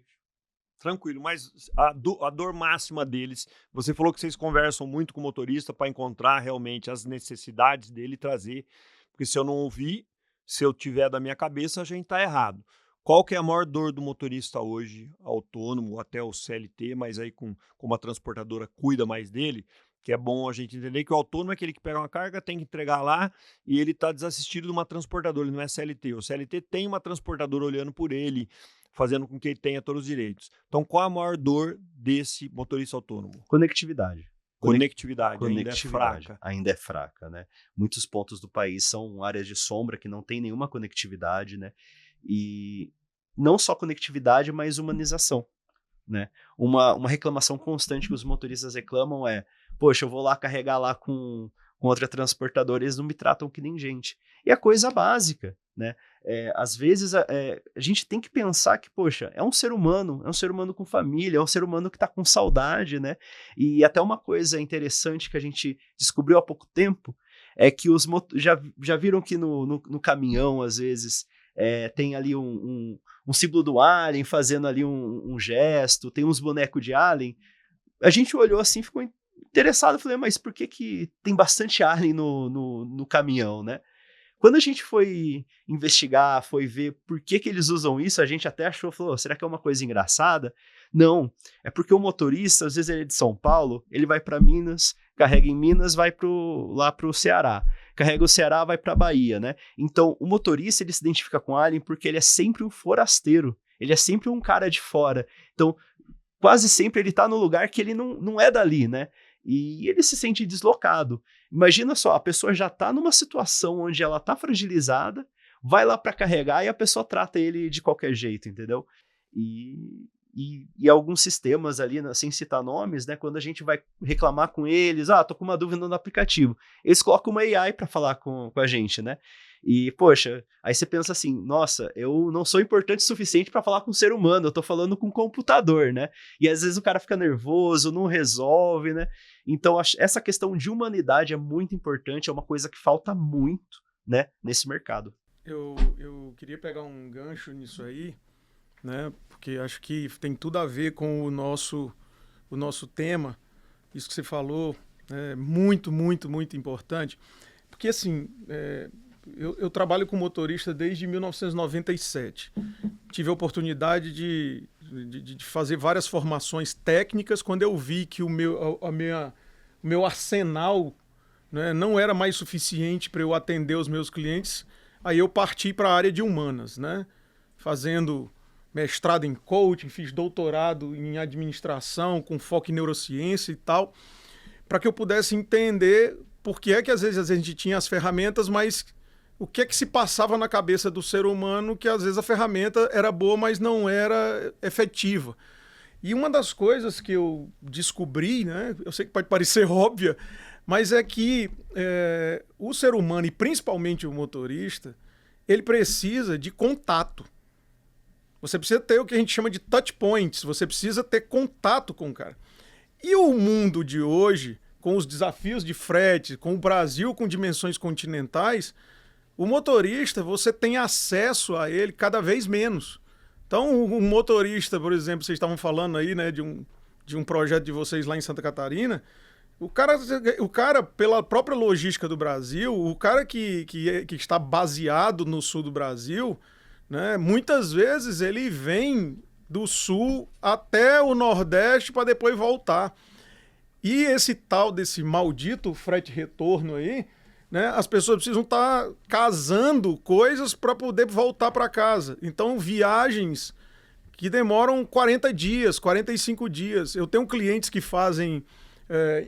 Tranquilo, mas a dor máxima deles, você falou que vocês conversam muito com o motorista para encontrar realmente as necessidades dele e trazer, porque se eu não ouvir, se eu tiver da minha cabeça, a gente está errado. Qual que é a maior dor do motorista hoje, autônomo, até o CLT, mas aí como a transportadora cuida mais dele, que é bom a gente entender que o autônomo é aquele que pega uma carga, tem que entregar lá e ele está desassistido de uma transportadora, ele não é CLT. O CLT tem uma transportadora olhando por ele, fazendo com que ele tenha todos os direitos. Então, qual a maior dor desse motorista autônomo? Conectividade. Conectividade ainda é fraca. Ainda é fraca, né? Muitos pontos do país são áreas de sombra que não tem nenhuma conectividade, né? E não só conectividade, mas humanização, né? Uma reclamação constante que os motoristas reclamam é: poxa, eu vou lá carregar lá com outra transportadora, eles não me tratam que nem gente. E é coisa básica, né? Às vezes a gente tem que pensar que, poxa, é um ser humano com família, é um ser humano que está com saudade, né? E até uma coisa interessante que a gente descobriu há pouco tempo é que já viram que no caminhão, às vezes, tem ali um símbolo do Alien fazendo ali um gesto, tem uns bonecos de Alien. A gente olhou assim, ficou interessado, falei, mas por que tem bastante Alien no caminhão, né? Quando a gente foi investigar, foi ver por que eles usam isso, a gente até achou, falou, será que é uma coisa engraçada? Não, é porque o motorista, às vezes ele é de São Paulo, ele vai para Minas, carrega em Minas, vai lá pro Ceará. Carrega o Ceará, vai para Bahia, né? Então, o motorista, ele se identifica com Alien porque ele é sempre um forasteiro, ele é sempre um cara de fora. Então, quase sempre ele tá no lugar que ele não é dali, né? E ele se sente deslocado. Imagina só, a pessoa já tá numa situação onde ela tá fragilizada, vai lá para carregar e a pessoa trata ele de qualquer jeito, entendeu? E alguns sistemas ali, sem citar nomes, né? Quando a gente vai reclamar com eles, tô com uma dúvida no aplicativo, eles colocam uma AI para falar com a gente, né? E, poxa, aí você pensa assim, nossa, eu não sou importante o suficiente para falar com um ser humano, eu tô falando com um computador, né? E às vezes o cara fica nervoso, não resolve, né? Então, essa questão de humanidade é muito importante, é uma coisa que falta muito, né, nesse mercado. Eu queria pegar um gancho nisso aí, né? Porque acho que tem tudo a ver com o nosso tema, isso que você falou, é muito, muito, muito importante. Porque, assim, eu trabalho com motorista desde 1997. Tive a oportunidade de fazer várias formações técnicas quando eu vi que o meu arsenal, né, não era mais suficiente para eu atender os meus clientes. Aí eu parti para a área de humanas, né? Fazendo mestrado em coaching, fiz doutorado em administração com foco em neurociência e tal, para que eu pudesse entender por que é que às vezes a gente tinha as ferramentas, mas o que é que se passava na cabeça do ser humano que às vezes a ferramenta era boa, mas não era efetiva. E uma das coisas que eu descobri, né, eu sei que pode parecer óbvia, mas é que o ser humano, e principalmente o motorista, ele precisa de contato. Você precisa ter o que a gente chama de touch points, você precisa ter contato com o cara. E o mundo de hoje, com os desafios de frete, com o Brasil com dimensões continentais, o motorista, você tem acesso a ele cada vez menos. Então, o motorista, por exemplo, vocês estavam falando aí, né, de um projeto de vocês lá em Santa Catarina, o cara, pela própria logística do Brasil, o cara que está baseado no sul do Brasil, né, muitas vezes ele vem do sul até o Nordeste para depois voltar. E esse tal desse maldito frete retorno aí, né, as pessoas precisam estar casando coisas para poder voltar para casa. Então, viagens que demoram 40 dias, 45 dias. Eu tenho clientes que fazem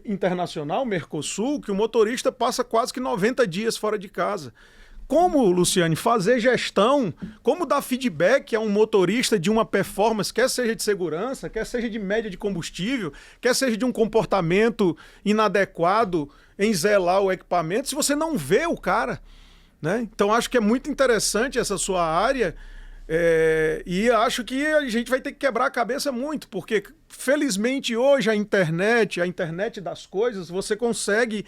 internacional, Mercosul, que o motorista passa quase que 90 dias fora de casa. Como, Luciane, fazer gestão, como dar feedback a um motorista de uma performance, quer seja de segurança, quer seja de média de combustível, quer seja de um comportamento inadequado em zelar o equipamento, se você não vê o cara, né? Então, acho que é muito interessante essa sua área e acho que a gente vai ter que quebrar a cabeça muito, porque, felizmente, hoje a internet das coisas, você consegue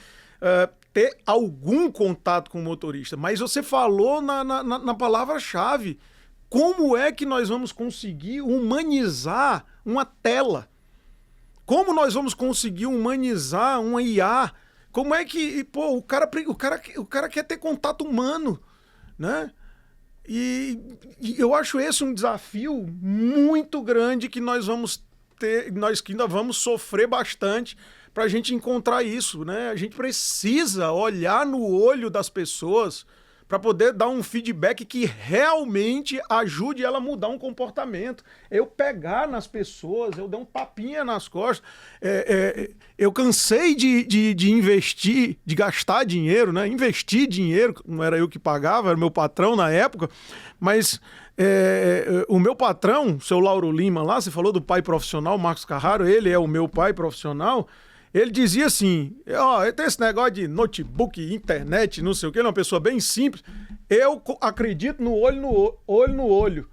ter algum contato com o motorista. Mas você falou na palavra-chave. Como é que nós vamos conseguir humanizar uma tela? Como nós vamos conseguir humanizar uma IA? Como é que o cara quer ter contato humano, né? E eu acho esse um desafio muito grande que nós vamos ter, nós que ainda vamos sofrer bastante para a gente encontrar isso, né? A gente precisa olhar no olho das pessoas para poder dar um feedback que realmente ajude ela a mudar um comportamento. Eu pegar nas pessoas, eu dar um tapinha nas costas. Eu cansei de investir, de gastar dinheiro, né? Investir dinheiro, não era eu que pagava, era meu patrão na época, mas o meu patrão, o seu Lauro Lima lá, você falou do pai profissional, Marcos Carraro, ele é o meu pai profissional. Ele dizia assim, tem esse negócio de notebook, internet, não sei o que, ele é uma pessoa bem simples, eu acredito no olho no olho.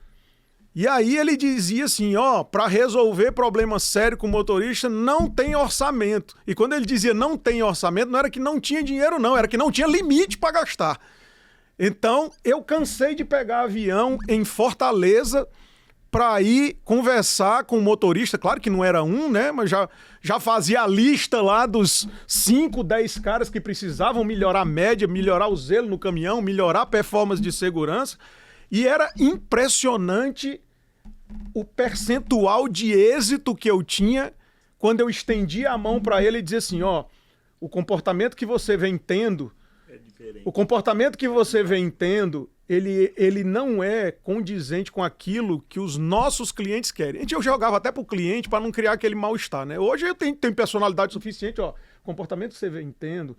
E aí ele dizia assim, para resolver problema sério com o motorista, não tem orçamento. E quando ele dizia não tem orçamento, não era que não tinha dinheiro não, era que não tinha limite para gastar. Então, eu cansei de pegar avião em Fortaleza para ir conversar com o motorista, claro que não era um, né, mas já fazia a lista lá dos 5, 10 caras que precisavam melhorar a média, melhorar o zelo no caminhão, melhorar a performance de segurança, e era impressionante o percentual de êxito que eu tinha quando eu estendia a mão para ele e dizia assim, o comportamento que você vem tendo, ele não é condizente com aquilo que os nossos clientes querem. Eu jogava até pro cliente para não criar aquele mal-estar, né? Hoje eu tenho personalidade suficiente, o comportamento que você vem tendo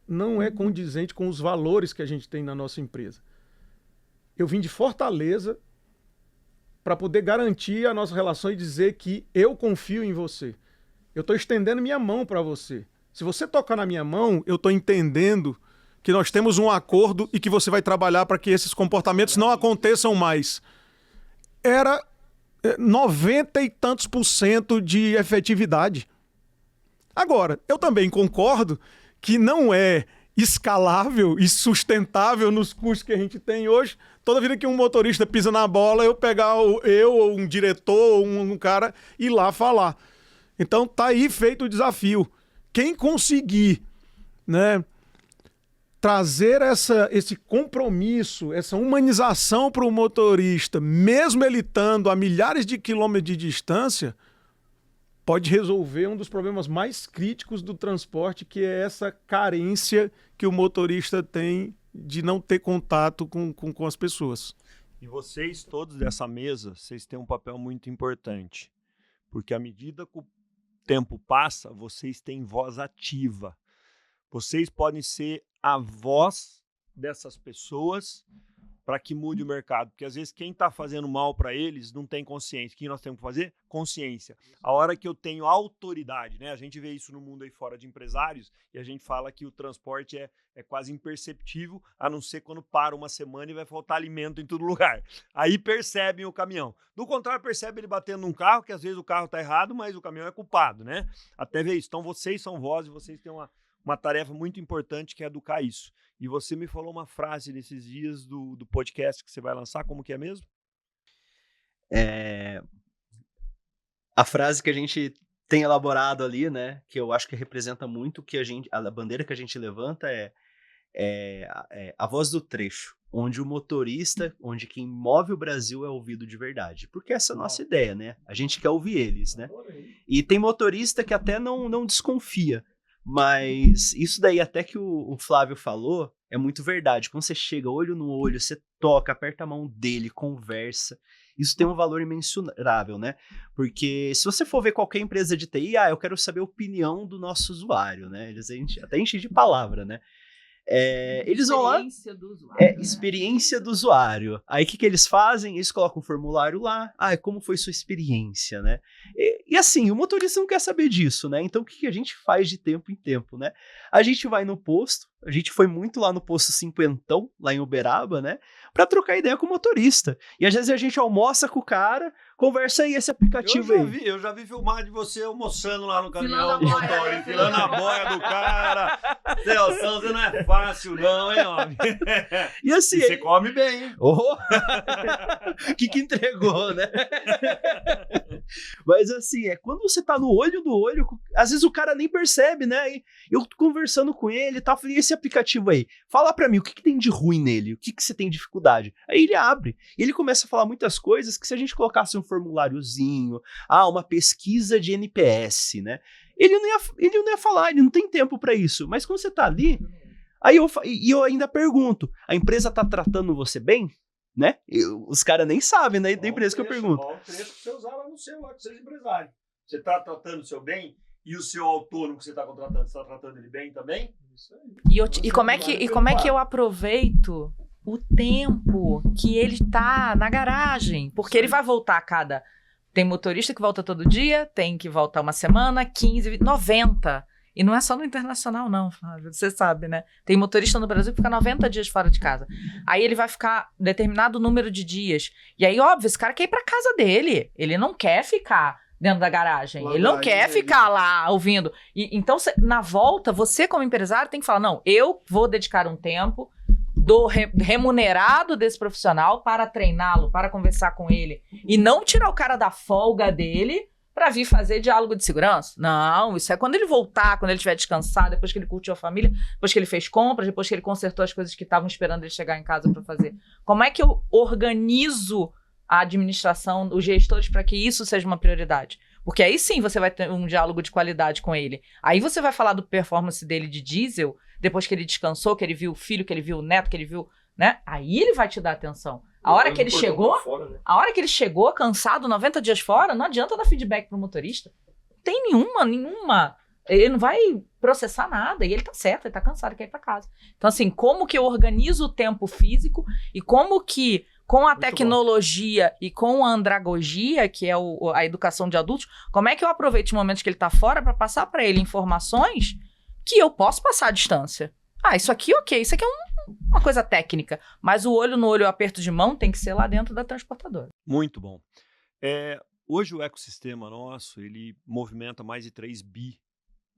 não é condizente com os valores que a gente tem na nossa empresa. Eu vim de Fortaleza para poder garantir a nossa relação e dizer que eu confio em você. Eu estou estendendo minha mão para você. Se você tocar na minha mão, eu estou entendendo que nós temos um acordo e que você vai trabalhar para que esses comportamentos não aconteçam mais. Era 90 e tantos % de efetividade. Agora, eu também concordo que não é escalável e sustentável nos custos que a gente tem hoje. Toda vida que um motorista pisa na bola, eu pegar ou um diretor ou um cara e ir lá falar. Então tá aí feito o desafio. Quem conseguir, né, trazer esse compromisso, essa humanização para o motorista, mesmo ele estando a milhares de quilômetros de distância, pode resolver um dos problemas mais críticos do transporte, que é essa carência que o motorista tem de não ter contato com as pessoas. E vocês todos dessa mesa, vocês têm um papel muito importante, porque à medida que o tempo passa, vocês têm voz ativa. Vocês podem ser a voz dessas pessoas para que mude o mercado, porque às vezes quem está fazendo mal para eles não tem consciência. O que nós temos que fazer? Consciência. A hora que eu tenho autoridade, né? A gente vê isso no mundo aí fora de empresários e a gente fala que o transporte é quase imperceptível, a não ser quando para uma semana e vai faltar alimento em todo lugar. Aí percebem o caminhão. Do contrário, percebe ele batendo num carro, que às vezes o carro está errado, mas o caminhão é culpado, né? Até ver isso. Então vocês são vozes, vocês têm uma tarefa muito importante que é educar isso. E você me falou uma frase nesses dias do podcast que você vai lançar, como que é mesmo? A frase que a gente tem elaborado ali, né, que eu acho que representa muito que a bandeira que a gente levanta é a voz do trecho, onde o motorista, onde quem move o Brasil é ouvido de verdade. Porque essa é a nossa ideia, né? A gente quer ouvir eles, né? E tem motorista que até não desconfia. Mas isso daí até que o Flávio falou é muito verdade. Quando você chega olho no olho, você toca, aperta a mão dele, conversa. Isso tem um valor imensurável, né? Porque se você for ver qualquer empresa de TI, eu quero saber a opinião do nosso usuário, né? Eles até enchem de palavra, né? Eles vão lá. Experiência do usuário. Experiência do usuário. Aí o que eles fazem? Eles colocam um formulário lá. Como foi sua experiência, né? E assim, o motorista não quer saber disso, né? Então o que a gente faz de tempo em tempo, né? A gente vai no posto, a gente foi muito lá no posto Cinquentão, lá em Uberaba, né? Pra trocar ideia com o motorista. E às vezes a gente almoça com o cara, conversa aí esse aplicativo aí. Eu já vi filmar de você almoçando lá no caminhão, Filando a boia. motor, filando a boia do cara. Celso, você não é fácil não, hein, homem? E assim... E você come bem, hein? que entregou, né? Mas assim, quando você tá no olho do olho, às vezes o cara nem percebe, né? E eu tô conversando com ele e tal, falei, esse aplicativo aí, fala pra mim, o que tem de ruim nele? O que você tem dificuldade? Aí ele abre, e ele começa a falar muitas coisas que se a gente colocasse um formuláriozinho, uma pesquisa de NPS, né? Ele não ia falar, ele não tem tempo pra isso. Mas quando você tá ali, aí eu ainda pergunto, a empresa tá tratando você bem? Né? Os caras nem sabem, né? Da empresa que eu pergunto. Qual o preço que você usar lá no seu, lá que seja empresário. Você está tratando o seu bem e o seu autônomo que você está contratando, você está tratando ele bem também? Isso aí. E como é que eu aproveito o tempo que ele tá na garagem? Porque ele vai voltar a cada... Tem motorista que volta todo dia, tem que voltar uma semana, 15, 20, 90. E não é só no internacional, não, Flávio, você sabe, né? Tem motorista no Brasil que fica 90 dias fora de casa. Aí ele vai ficar determinado número de dias. E aí, óbvio, esse cara quer ir pra casa dele. Ele não quer ficar dentro da garagem. Ele não quer ficar lá ouvindo. Então, na volta, você como empresário tem que falar, não, eu vou dedicar um tempo remunerado desse profissional para treiná-lo, para conversar com ele. E não tirar o cara da folga dele para vir fazer diálogo de segurança. Não, isso é quando ele voltar, quando ele estiver descansado, depois que ele curtiu a família, depois que ele fez compras, depois que ele consertou as coisas que estavam esperando ele chegar em casa para fazer. Como é que eu organizo a administração, os gestores, para que isso seja uma prioridade? Porque aí sim você vai ter um diálogo de qualidade com ele. Aí você vai falar do performance dele de diesel, depois que ele descansou, que ele viu o filho, que ele viu o neto, que ele viu, né? Aí ele vai te dar atenção. A hora que ele chegou, a hora que ele chegou cansado, 90 dias fora, não adianta dar feedback pro motorista. Não tem nenhuma. Ele não vai processar nada. E ele tá certo, ele tá cansado, quer ir pra casa. Então, assim, como que eu organizo o tempo físico e como que, com a tecnologia e com a andragogia, que é a educação de adultos, como é que eu aproveito os momentos que ele tá fora para passar para ele informações que eu posso passar à distância? Isso aqui, ok, isso aqui é uma coisa técnica, mas o olho no olho, o aperto de mão tem que ser lá dentro da transportadora. Muito bom. Hoje o ecossistema nosso, ele movimenta mais de 3 bi,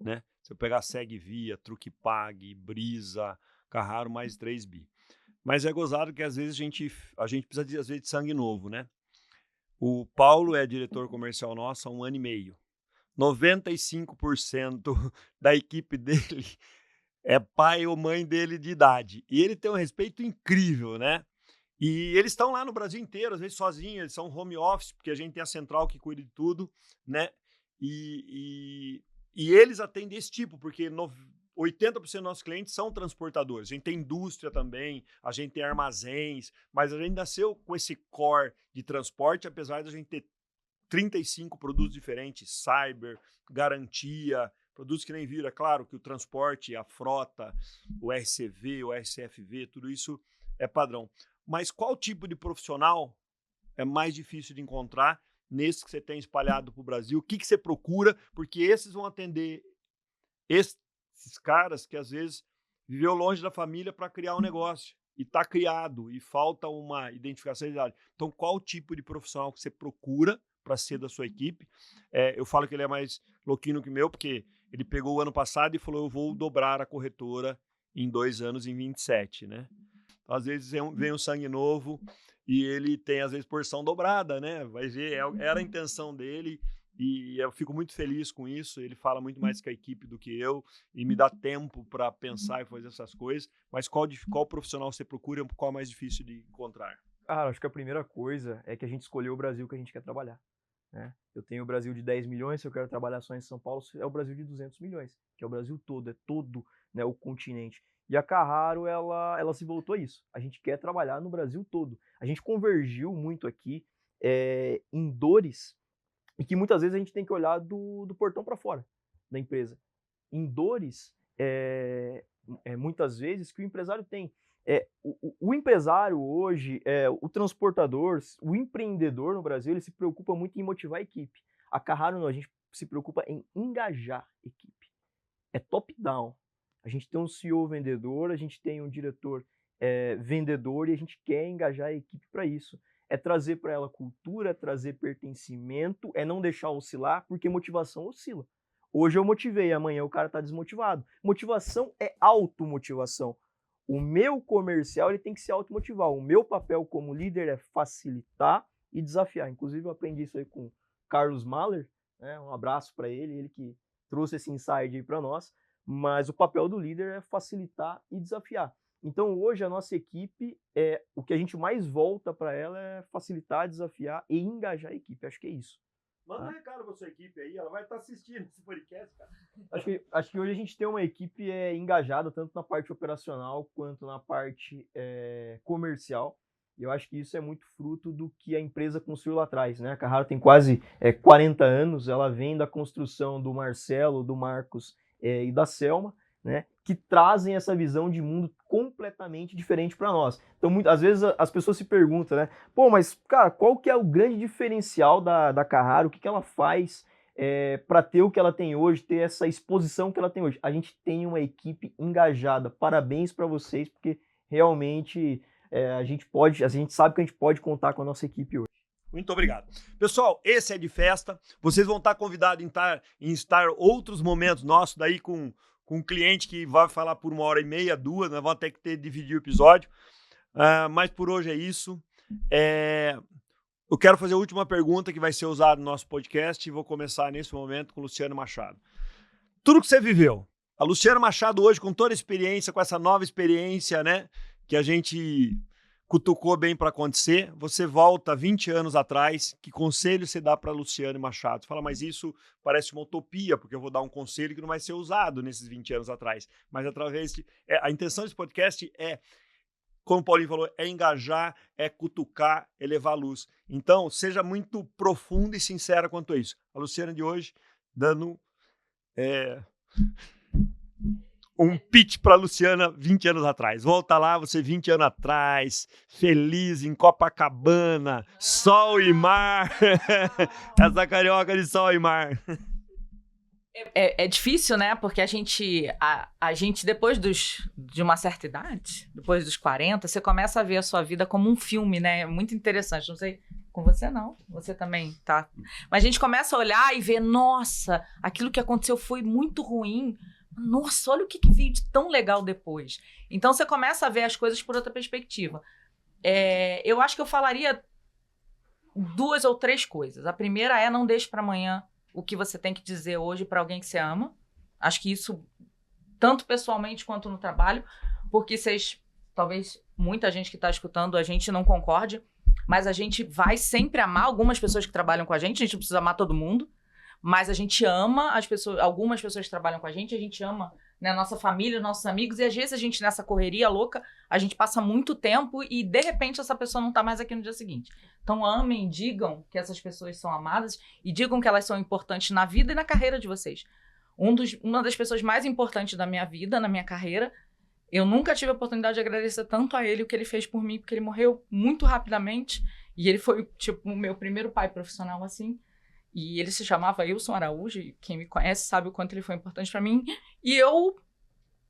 né? Se eu pegar Segvia, Truquepag, Brisa, Carraro, mais de 3 bi. Mas é gozado que às vezes a gente precisa às vezes de sangue novo, né? O Paulo é diretor comercial nosso há 1 ano e meio. 95% da equipe dele é pai ou mãe dele de idade. E ele tem um respeito incrível, né? E eles estão lá no Brasil inteiro, às vezes sozinhos, eles são home office, porque a gente tem a central que cuida de tudo, né? E eles atendem esse tipo, porque 80% dos nossos clientes são transportadores. A gente tem indústria também, a gente tem armazéns, mas a gente nasceu com esse core de transporte, apesar de a gente ter 35 produtos diferentes, cyber, garantia, produtos que nem viram. É claro que o transporte, a frota, o RCV, o RCFV, tudo isso é padrão. mas qual tipo de profissional é mais difícil de encontrar nesses que você tem espalhado para o Brasil? O que você procura? Porque esses vão atender esses caras que às vezes viveu longe da família para criar um negócio e está criado e falta uma identificação de idade. Então, qual tipo de profissional que você procura para ser da sua equipe? Eu falo que ele é mais louquinho que o meu, porque ele pegou o ano passado e falou, eu vou dobrar a corretora em 2 anos, em 27, né? Então, às vezes vem um sangue novo e ele tem, às vezes, porção dobrada, né? Vai ver, era a intenção dele e eu fico muito feliz com isso. Ele fala muito mais com a equipe do que eu e me dá tempo para pensar e fazer essas coisas. Mas qual profissional você procura e qual é mais difícil de encontrar? Cara, acho que a primeira coisa é que a gente escolheu o Brasil que a gente quer trabalhar, né? Eu tenho o Brasil de 10 milhões, se eu quero trabalhar só em São Paulo, é o Brasil de 200 milhões, que é o Brasil todo, é todo, né, o continente. E a Carraro, ela se voltou a isso. A gente quer trabalhar no Brasil todo. A gente convergiu muito aqui em dores e que muitas vezes a gente tem que olhar do portão para fora da empresa. Em dores, muitas vezes, que o empresário tem. O empresário hoje, o transportador, o empreendedor no Brasil, ele se preocupa muito em motivar a equipe. A Carraro não, a gente se preocupa em engajar a equipe. É top-down. A gente tem um CEO vendedor, a gente tem um diretor vendedor e a gente quer engajar a equipe para isso. É trazer para ela cultura, é trazer pertencimento, é não deixar oscilar, porque motivação oscila. Hoje eu motivei, amanhã o cara está desmotivado. Motivação é automotivação. O meu comercial ele tem que se automotivar. O meu papel como líder é facilitar e desafiar. Inclusive eu aprendi isso aí com o Carlos Mahler, né? Um abraço para ele que trouxe esse insight aí para nós. Mas o papel do líder é facilitar e desafiar. Então hoje a nossa equipe, o que a gente mais volta para ela é facilitar, desafiar e engajar a equipe. Acho que é isso. Manda um recado para sua equipe aí, ela vai estar assistindo esse podcast, cara. Acho que hoje a gente tem uma equipe engajada tanto na parte operacional quanto na parte comercial. E eu acho que isso é muito fruto do que a empresa construiu lá atrás, né? A Carraro tem quase 40 anos, ela vem da construção do Marcelo, do Marcos e da Selma, né? Que trazem essa visão de mundo completamente diferente para nós. Então, às vezes as pessoas se perguntam, né? Pô, mas, cara, qual que é o grande diferencial da Carraro? O que ela faz para ter o que ela tem hoje, ter essa exposição que ela tem hoje? A gente tem uma equipe engajada. Parabéns para vocês, porque realmente a gente sabe que a gente pode contar com a nossa equipe hoje. Muito obrigado. Pessoal, esse é de festa. Vocês vão estar convidados em estar outros momentos nossos daí com um cliente que vai falar por 1h30, 2, nós vamos ter que dividir o episódio. Mas por hoje é isso. Eu quero fazer a última pergunta que vai ser usada no nosso podcast e vou começar nesse momento com o Luciano Machado. Tudo que você viveu, a Luciano Machado hoje, com toda a experiência, com essa nova experiência, né, que a gente cutucou bem para acontecer, você volta 20 anos atrás, que conselho você dá para Luciano Machado? Você fala, mas isso parece uma utopia, porque eu vou dar um conselho que não vai ser usado nesses 20 anos atrás. Mas através a intenção desse podcast como o Paulinho falou, é engajar, é cutucar, é levar luz. Então, seja muito profunda e sincera quanto a isso. A Luciana de hoje, dando um pitch para a Luciana 20 anos atrás. Volta lá, você 20 anos atrás, feliz em Copacabana, sol e mar. Essa carioca de sol e mar. É difícil, né? Porque a gente depois de uma certa idade, depois dos 40, você começa a ver a sua vida como um filme, né? É muito interessante. Não sei, com você não. Você também tá. Mas a gente começa a olhar e ver, nossa, aquilo que aconteceu foi muito ruim. Nossa, olha o que veio de tão legal depois. Então você começa a ver as coisas por outra perspectiva. Eu acho que eu falaria 2 ou 3 coisas. A primeira é não deixe para amanhã o que você tem que dizer hoje para alguém que você ama. Acho que isso, tanto pessoalmente quanto no trabalho, porque talvez muita gente que está escutando a gente não concorde, mas a gente vai sempre amar algumas pessoas que trabalham com a gente não precisa amar todo mundo, mas a gente ama algumas pessoas que trabalham com a gente ama, né, nossa família, nossos amigos, e às vezes a gente, nessa correria louca, a gente passa muito tempo e, de repente, essa pessoa não tá mais aqui no dia seguinte. Então, amem, digam que essas pessoas são amadas e digam que elas são importantes na vida e na carreira de vocês. Uma das pessoas mais importantes da minha vida, na minha carreira, Eu nunca tive a oportunidade de agradecer tanto a ele o que ele fez por mim, porque ele morreu muito rapidamente. E ele foi, tipo, o meu primeiro pai profissional, assim. E ele se chamava Wilson Araújo, e quem me conhece sabe o quanto ele foi importante pra mim. E eu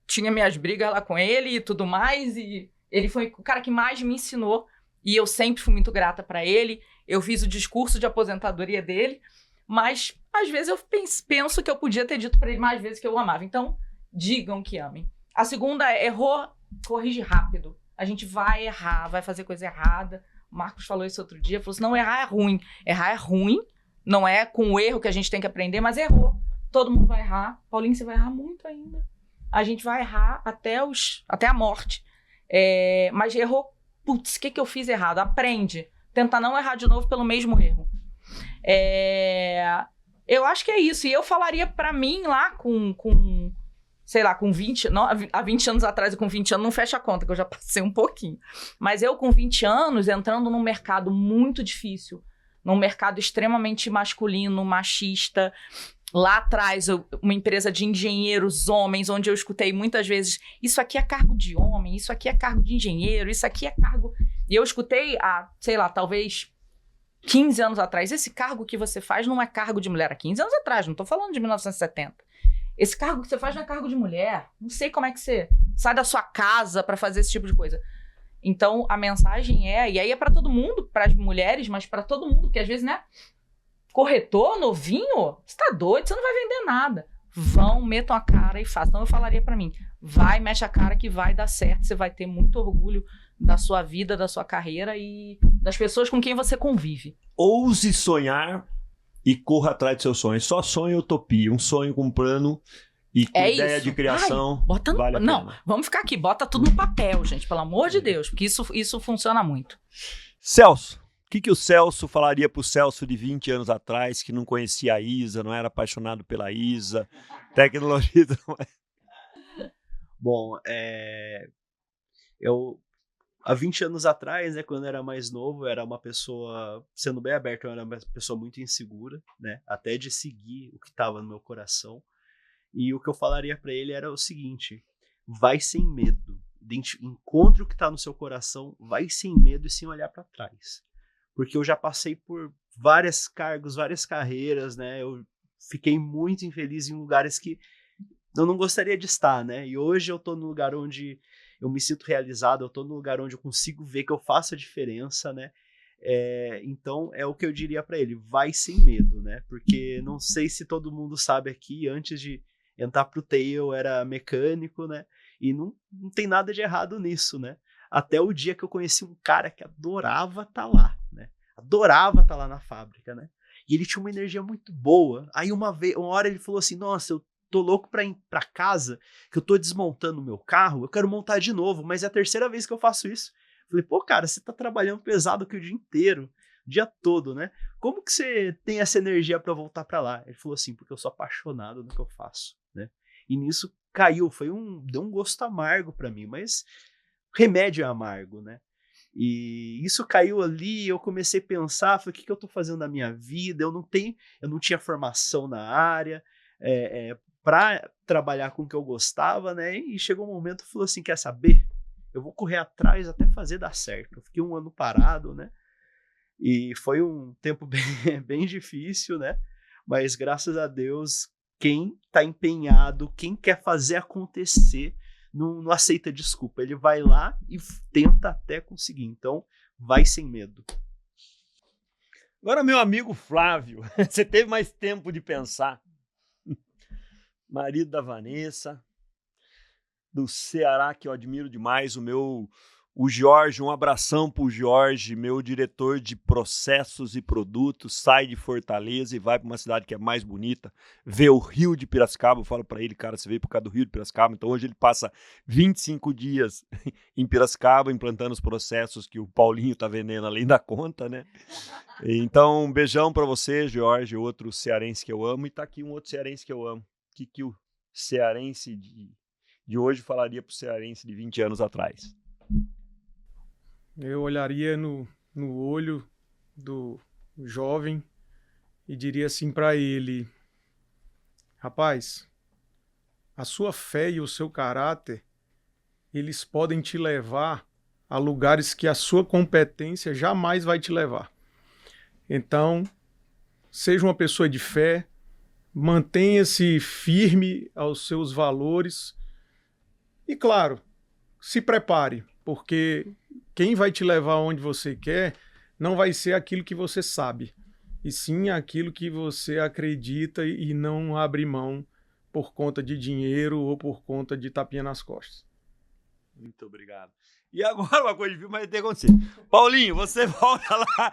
tinha minhas brigas lá com ele e tudo mais, e ele foi o cara que mais me ensinou. E eu sempre fui muito grata pra ele. Eu fiz o discurso de aposentadoria dele, mas às vezes eu penso que eu podia ter dito pra ele mais vezes que eu o amava. Então, digam que amem. A segunda é: errou, corrige rápido. A gente vai errar, vai fazer coisa errada. O Marcos falou isso outro dia, falou assim: não, errar é ruim. Errar é ruim, não é com o erro que a gente tem que aprender, mas errou. Todo mundo vai errar. Paulinho, você vai errar muito ainda. A gente vai errar até a morte. Mas errou. Putz, o que eu fiz errado? Aprende. Tenta não errar de novo pelo mesmo erro. Eu acho que é isso. E eu falaria pra mim lá sei lá, com 20... Não, há 20 anos atrás e com 20 anos não fecha a conta, que eu já passei um pouquinho. Mas eu com 20 anos, entrando num mercado muito difícil, num mercado extremamente masculino, machista. Lá atrás, uma empresa de engenheiros homens, onde eu escutei muitas vezes: isso aqui é cargo de homem, isso aqui é cargo de engenheiro, isso aqui é cargo... E eu escutei há, sei lá, talvez 15 anos atrás: esse cargo que você faz não é cargo de mulher. Há 15 anos atrás, não estou falando de 1970. Esse cargo que você faz não é cargo de mulher. Não sei como é que você sai da sua casa para fazer esse tipo de coisa. Então, a mensagem e aí é para todo mundo, para as mulheres, mas para todo mundo, porque às vezes, né? Corretor novinho, você tá doido, você não vai vender nada. Vão, metam a cara e façam. Então eu falaria pra mim: vai, mexe a cara que vai dar certo. Você vai ter muito orgulho da sua vida, da sua carreira e das pessoas com quem você convive. Ouse sonhar e corra atrás do seu sonho. Só sonho é utopia. Um sonho com plano e com ideia isso. de criação. Bota vale a não, pena. vamos ficar aqui. Bota tudo no papel, gente. Pelo amor de Deus. Porque isso funciona muito. Celso. O que o Celso falaria pro Celso de 20 anos atrás, que não conhecia a Isa, não era apaixonado pela Isa, tecnologia... Bom, eu há 20 anos atrás, né, quando eu era mais novo, eu era uma pessoa, sendo bem aberto, eu era uma pessoa muito insegura, né, até de seguir o que estava no meu coração. E o que eu falaria para ele era o seguinte: vai sem medo, encontre o que está no seu coração, vai sem medo e sem olhar para trás. Porque eu já passei por vários cargos, várias carreiras, né? Eu fiquei muito infeliz em lugares que eu não gostaria de estar, né? E hoje eu tô num lugar onde eu me sinto realizado, eu tô num lugar onde eu consigo ver que eu faço a diferença, né? Então é o que eu diria para ele: vai sem medo, né? Porque não sei se todo mundo sabe aqui, antes de entrar pro TI eu era mecânico, né? E não tem nada de errado nisso, né? Até o dia que eu conheci um cara que adorava estar lá, né? Adorava estar lá na fábrica, né? E ele tinha uma energia muito boa. Aí uma hora ele falou assim: nossa, eu tô louco pra ir pra casa, que eu tô desmontando o meu carro, eu quero montar de novo, mas é a terceira vez que eu faço isso. Eu falei: pô, cara, você tá trabalhando pesado aqui o dia inteiro, o dia todo, né? Como que você tem essa energia pra voltar pra lá? Ele falou assim: porque eu sou apaixonado no que eu faço, né? E nisso caiu, deu um gosto amargo pra mim, mas remédio é amargo, né? E isso caiu ali, eu comecei a pensar, falei: o que eu tô fazendo na minha vida? Eu não tinha formação na área para trabalhar com o que eu gostava, né? E chegou um momento que falou assim: quer saber? Eu vou correr atrás até fazer dar certo. Eu fiquei um ano parado, né? E foi um tempo bem difícil, né? Mas graças a Deus, quem tá empenhado, quem quer fazer acontecer, não aceita desculpa. Ele vai lá e tenta até conseguir. Então, vai sem medo. Agora, meu amigo Flávio, você teve mais tempo de pensar. Marido da Vanessa, do Ceará, que eu admiro demais, o Jorge, um abração pro Jorge, meu diretor de processos e produtos, sai de Fortaleza e vai para uma cidade que é mais bonita, vê o Rio de Piracicaba. Eu falo para ele: cara, você veio por causa do Rio de Piracicaba. Então hoje ele passa 25 dias em Piracicaba implantando os processos que o Paulinho tá vendendo além da conta, né? Então um beijão para você, Jorge, outro cearense que eu amo. E tá aqui um outro cearense que eu amo. Que o cearense de hoje falaria pro cearense de 20 anos atrás? Eu olharia no olho do jovem e diria assim para ele: rapaz, a sua fé e o seu caráter eles podem te levar a lugares que a sua competência jamais vai te levar. Então, seja uma pessoa de fé, mantenha-se firme aos seus valores e, claro, se prepare, porque quem vai te levar onde você quer não vai ser aquilo que você sabe, e sim aquilo que você acredita e não abre mão por conta de dinheiro ou por conta de tapinha nas costas. Muito obrigado. E agora uma coisa difícil, mas tem que acontecer. Paulinho, você volta lá,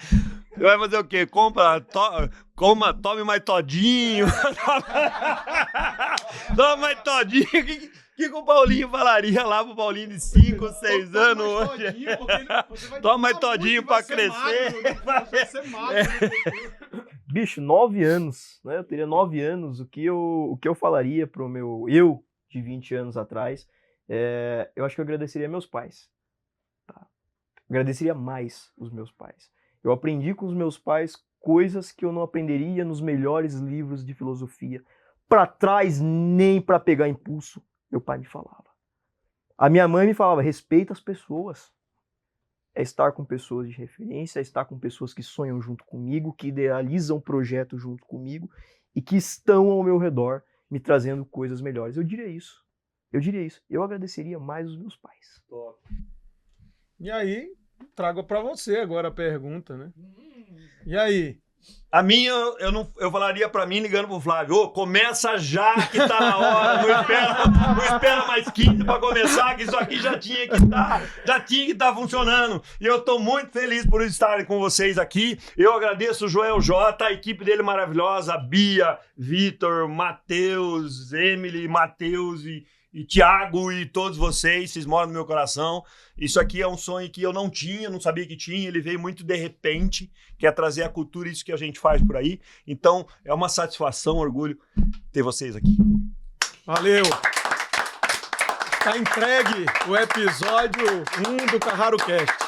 vai fazer o quê? Tome mais todinho. Tome mais todinho. O que o Paulinho falaria lá pro Paulinho de 5, 6 anos hoje? Toma mais todinho pra crescer. Vai ser magro. Bicho, 9 anos, né? Eu teria 9 anos. O que eu falaria pro meu eu de 20 anos atrás, eu acho que eu agradeceria meus pais. Tá? Agradeceria mais os meus pais. Eu aprendi com os meus pais coisas que eu não aprenderia nos melhores livros de filosofia. Pra trás, nem pra pegar impulso, meu pai me falava. A minha mãe me falava, respeita as pessoas. É estar com pessoas de referência, é estar com pessoas que sonham junto comigo, que idealizam projetos junto comigo e que estão ao meu redor me trazendo coisas melhores. Eu diria isso. Eu agradeceria mais os meus pais. Top. E aí, trago para você agora a pergunta, né? E aí? A minha, eu falaria pra mim ligando pro Flávio, ô, começa já que tá na hora, não espera mais 15 pra começar, que isso aqui já tinha que estar funcionando. E eu tô muito feliz por estar com vocês aqui. Eu agradeço o Joel J, a equipe dele maravilhosa, a Bia, Vitor, Matheus, Emily, Matheus e Thiago e todos vocês moram no meu coração. Isso aqui é um sonho que eu não sabia que tinha, ele veio muito de repente, que é trazer a cultura, isso que a gente faz por aí. Então, é uma satisfação, um orgulho ter vocês aqui. Valeu! Tá entregue o episódio 1 do Carraro Cast.